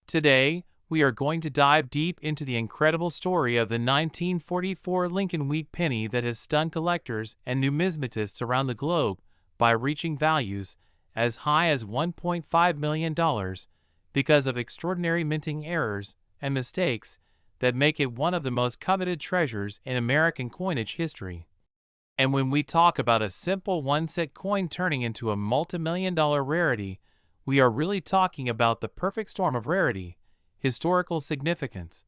Today, we are going to dive deep into the incredible story of the 1944 Lincoln wheat penny that has stunned collectors and numismatists around the globe by reaching values as high as $1.5 million because of extraordinary minting errors and mistakes that make it one of the most coveted treasures in American coinage history. And when we talk about a simple 1-cent coin turning into a multi-million-dollar rarity, we are really talking about the perfect storm of rarity, historical significance,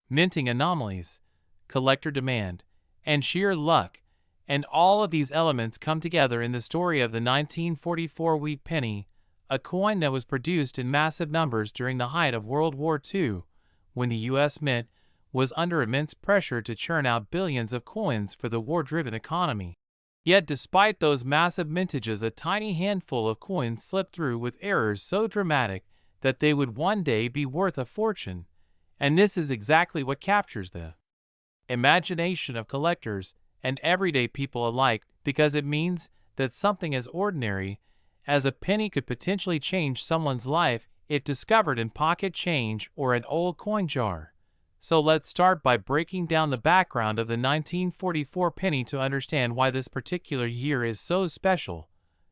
minting anomalies, collector demand, and sheer luck, and all of these elements come together in the story of the 1944 wheat penny, a coin that was produced in massive numbers during the height of World War II, when the U.S. Mint was under immense pressure to churn out billions of coins for the war-driven economy. Yet despite those massive mintages, a tiny handful of coins slipped through with errors so dramatic that they would one day be worth a fortune, and this is exactly what captures the imagination of collectors and everyday people alike, because it means that something as ordinary as a penny could potentially change someone's life if discovered in pocket change or an old coin jar. So let's start by breaking down the background of the 1944 penny to understand why this particular year is so special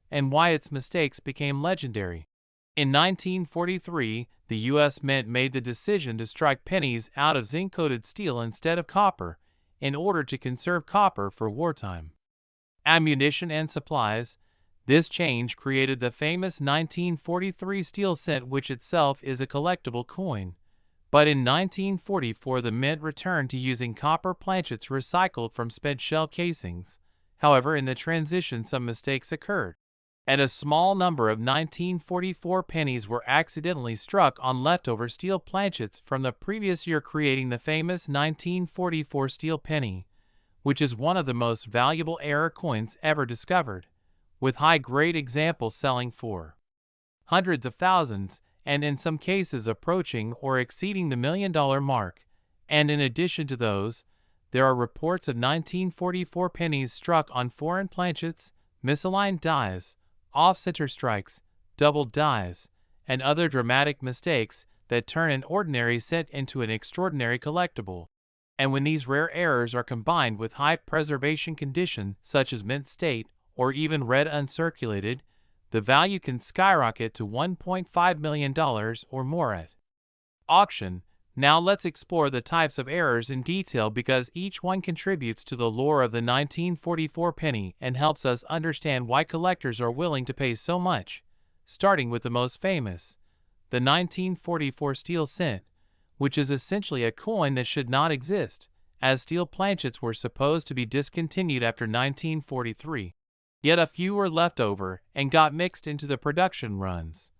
and why its mistakes became legendary. In 1943, the U.S. Mint made the decision to strike pennies out of zinc-coated steel instead of copper in order to conserve copper for wartime ammunition and supplies. This change created the famous 1943 steel cent, which itself is a collectible coin. But in 1944, the Mint returned to using copper planchets recycled from spent shell casings. However, in the transition, some mistakes occurred, and a small number of 1944 pennies were accidentally struck on leftover steel planchets from the previous year, creating the famous 1944 steel penny, which is one of the most valuable error coins ever discovered, with high-grade examples selling for hundreds of thousands, and in some cases approaching or exceeding the $1 million mark. And in addition to those, there are reports of 1944 pennies struck on foreign planchets, misaligned dies, off-center strikes, double dies, and other dramatic mistakes that turn an ordinary cent into an extraordinary collectible. And when these rare errors are combined with high preservation condition such as mint state or even red uncirculated, the value can skyrocket to $1.5 million or more at auction. Now let's explore the types of errors in detail, because each one contributes to the lore of the 1944 penny and helps us understand why collectors are willing to pay so much. Starting with the most famous, the 1944 steel cent, which is essentially a coin that should not exist, as steel planchets were supposed to be discontinued after 1943. Yet a few were left over and got mixed into the production runs.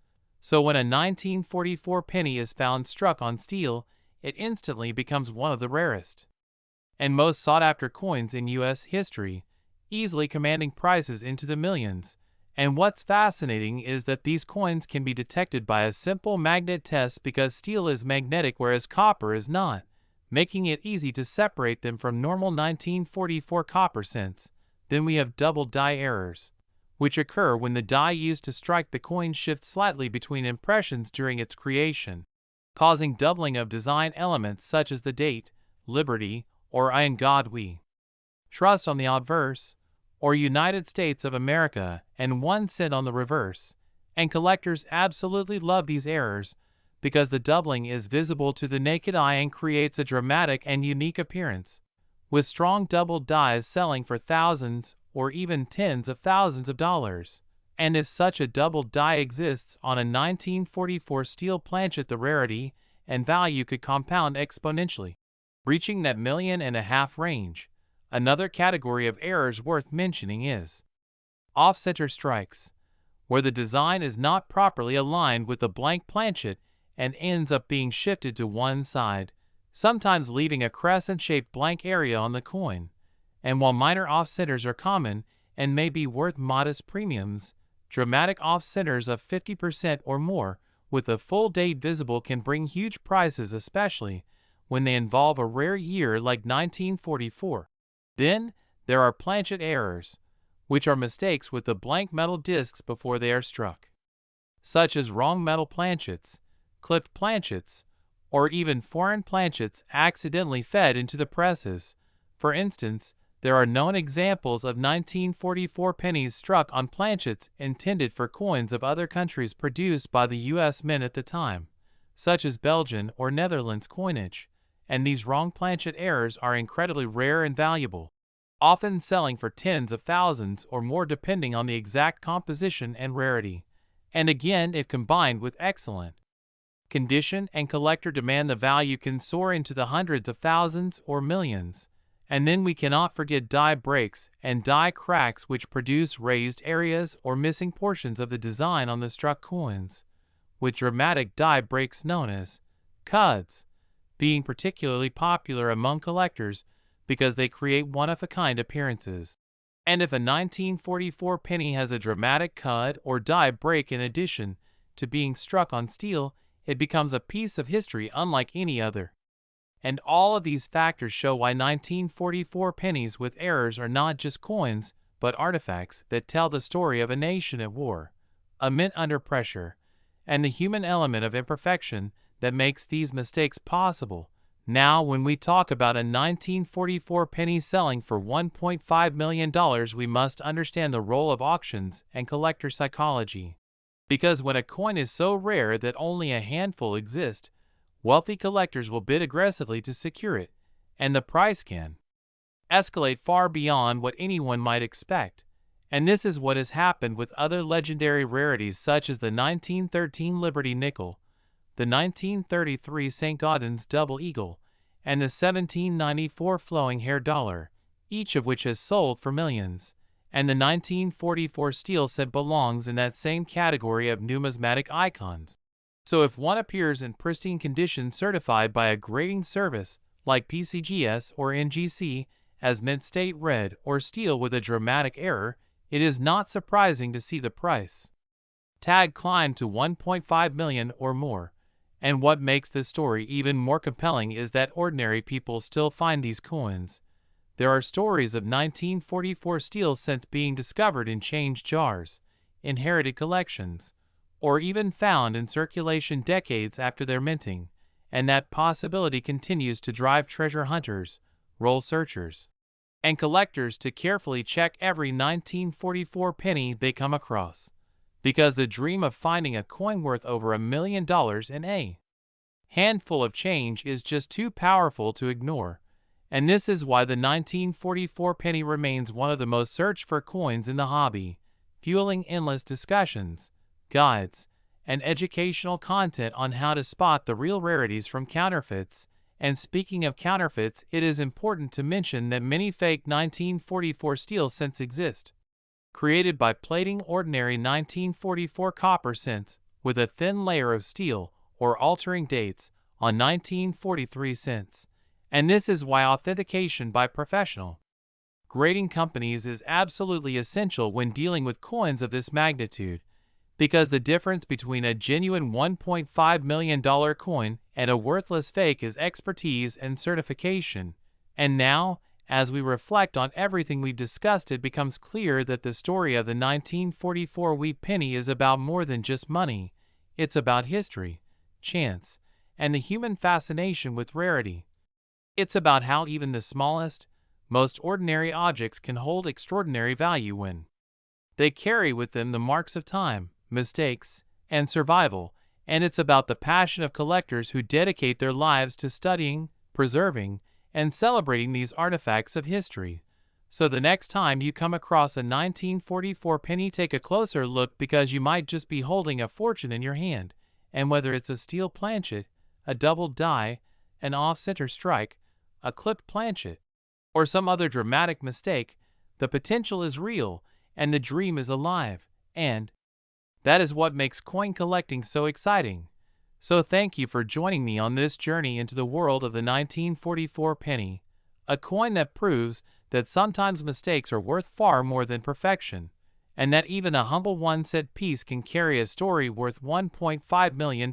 So when a 1944 penny is found struck on steel, it instantly becomes one of the rarest and most sought-after coins in U.S. history, easily commanding prices into the millions. And what's fascinating is that these coins can be detected by a simple magnet test, because steel is magnetic whereas copper is not, making it easy to separate them from normal 1944 copper cents. Then we have double die errors, which occur when the die used to strike the coin shifts slightly between impressions during its creation, causing doubling of design elements such as the date, Liberty, or I in God We Trust on the obverse, or United States of America, and 1 cent on the reverse. And collectors absolutely love these errors because the doubling is visible to the naked eye and creates a dramatic and unique appearance, with strong double dies selling for thousands or even tens of thousands of dollars. And if such a double die exists on a 1944 steel planchet, the rarity and value could compound exponentially, reaching that $1.5 million range. Another category of errors worth mentioning is off-center strikes, where the design is not properly aligned with the blank planchet and ends up being shifted to one side, sometimes leaving a crescent-shaped blank area on the coin. And while minor off-centers are common and may be worth modest premiums, dramatic off-centers of 50% or more with a full date visible can bring huge prices, especially when they involve a rare year like 1944. Then there are planchet errors, which are mistakes with the blank metal discs before they are struck, such as wrong metal planchets, clipped planchets, or even foreign planchets accidentally fed into the presses. For instance, there are known examples of 1944 pennies struck on planchets intended for coins of other countries produced by the U.S. Mint at the time, such as Belgian or Netherlands coinage. and these wrong planchet errors are incredibly rare and valuable, often selling for tens of thousands or more depending on the exact composition and rarity. And again, if combined with excellent condition and collector demand, the value can soar into the hundreds of thousands or millions. And then we cannot forget die breaks and die cracks, which produce raised areas or missing portions of the design on the struck coins, with dramatic die breaks known as cuds being particularly popular among collectors because they create one-of-a-kind appearances. And if a 1944 penny has a dramatic cud or die break in addition to being struck on steel, it becomes a piece of history unlike any other. And all of these factors show why 1944 pennies with errors are not just coins, but artifacts that tell the story of a nation at war, a mint under pressure, and the human element of imperfection that makes these mistakes possible. Now, when we talk about a 1944 penny selling for $1.5 million, we must understand the role of auctions and collector psychology. Because when a coin is so rare that only a handful exist, wealthy collectors will bid aggressively to secure it, and the price can escalate far beyond what anyone might expect. And this is what has happened with other legendary rarities such as the 1913 Liberty Nickel, the 1933 St. Gaudens Double Eagle, and the 1794 Flowing Hair Dollar, each of which has sold for millions. And the 1944 steel set belongs in that same category of numismatic icons. So if one appears in pristine condition certified by a grading service like PCGS or NGC as mint state red or steel with a dramatic error, it is not surprising to see the price tag climb to $1.5 million or more. And what makes this story even more compelling is that ordinary people still find these coins. There are stories of 1944 steel cents being discovered in change jars, inherited collections, or even found in circulation decades after their minting, and that possibility continues to drive treasure hunters, roll searchers, and collectors to carefully check every 1944 penny they come across. Because the dream of finding a coin worth over $1 million in a handful of change is just too powerful to ignore. And this is why the 1944 penny remains one of the most searched for coins in the hobby, fueling endless discussions, guides, and educational content on how to spot the real rarities from counterfeits. And speaking of counterfeits, it is important to mention that many fake 1944 steel cents exist, created by plating ordinary 1944 copper cents with a thin layer of steel or altering dates on 1943 cents. And this is why authentication by professional grading companies is absolutely essential when dealing with coins of this magnitude, because the difference between a genuine $1.5 million coin and a worthless fake is expertise and certification. And now, as we reflect on everything we've discussed, it becomes clear that the story of the 1944 wheat penny is about more than just money. It's about history, chance, and the human fascination with rarity. It's about how even the smallest, most ordinary objects can hold extraordinary value when they carry with them the marks of time, mistakes, and survival. And it's about the passion of collectors who dedicate their lives to studying, preserving, and celebrating these artifacts of history. So the next time you come across a 1944 penny, take a closer look, because you might just be holding a fortune in your hand. And whether it's a steel planchet, a double die, an off-center strike, a clipped planchet, or some other dramatic mistake, the potential is real and the dream is alive. And that is what makes coin collecting so exciting. So thank you for joining me on this journey into the world of the 1944 penny, a coin that proves that sometimes mistakes are worth far more than perfection, and that even a humble one-cent piece can carry a story worth $1.5 million.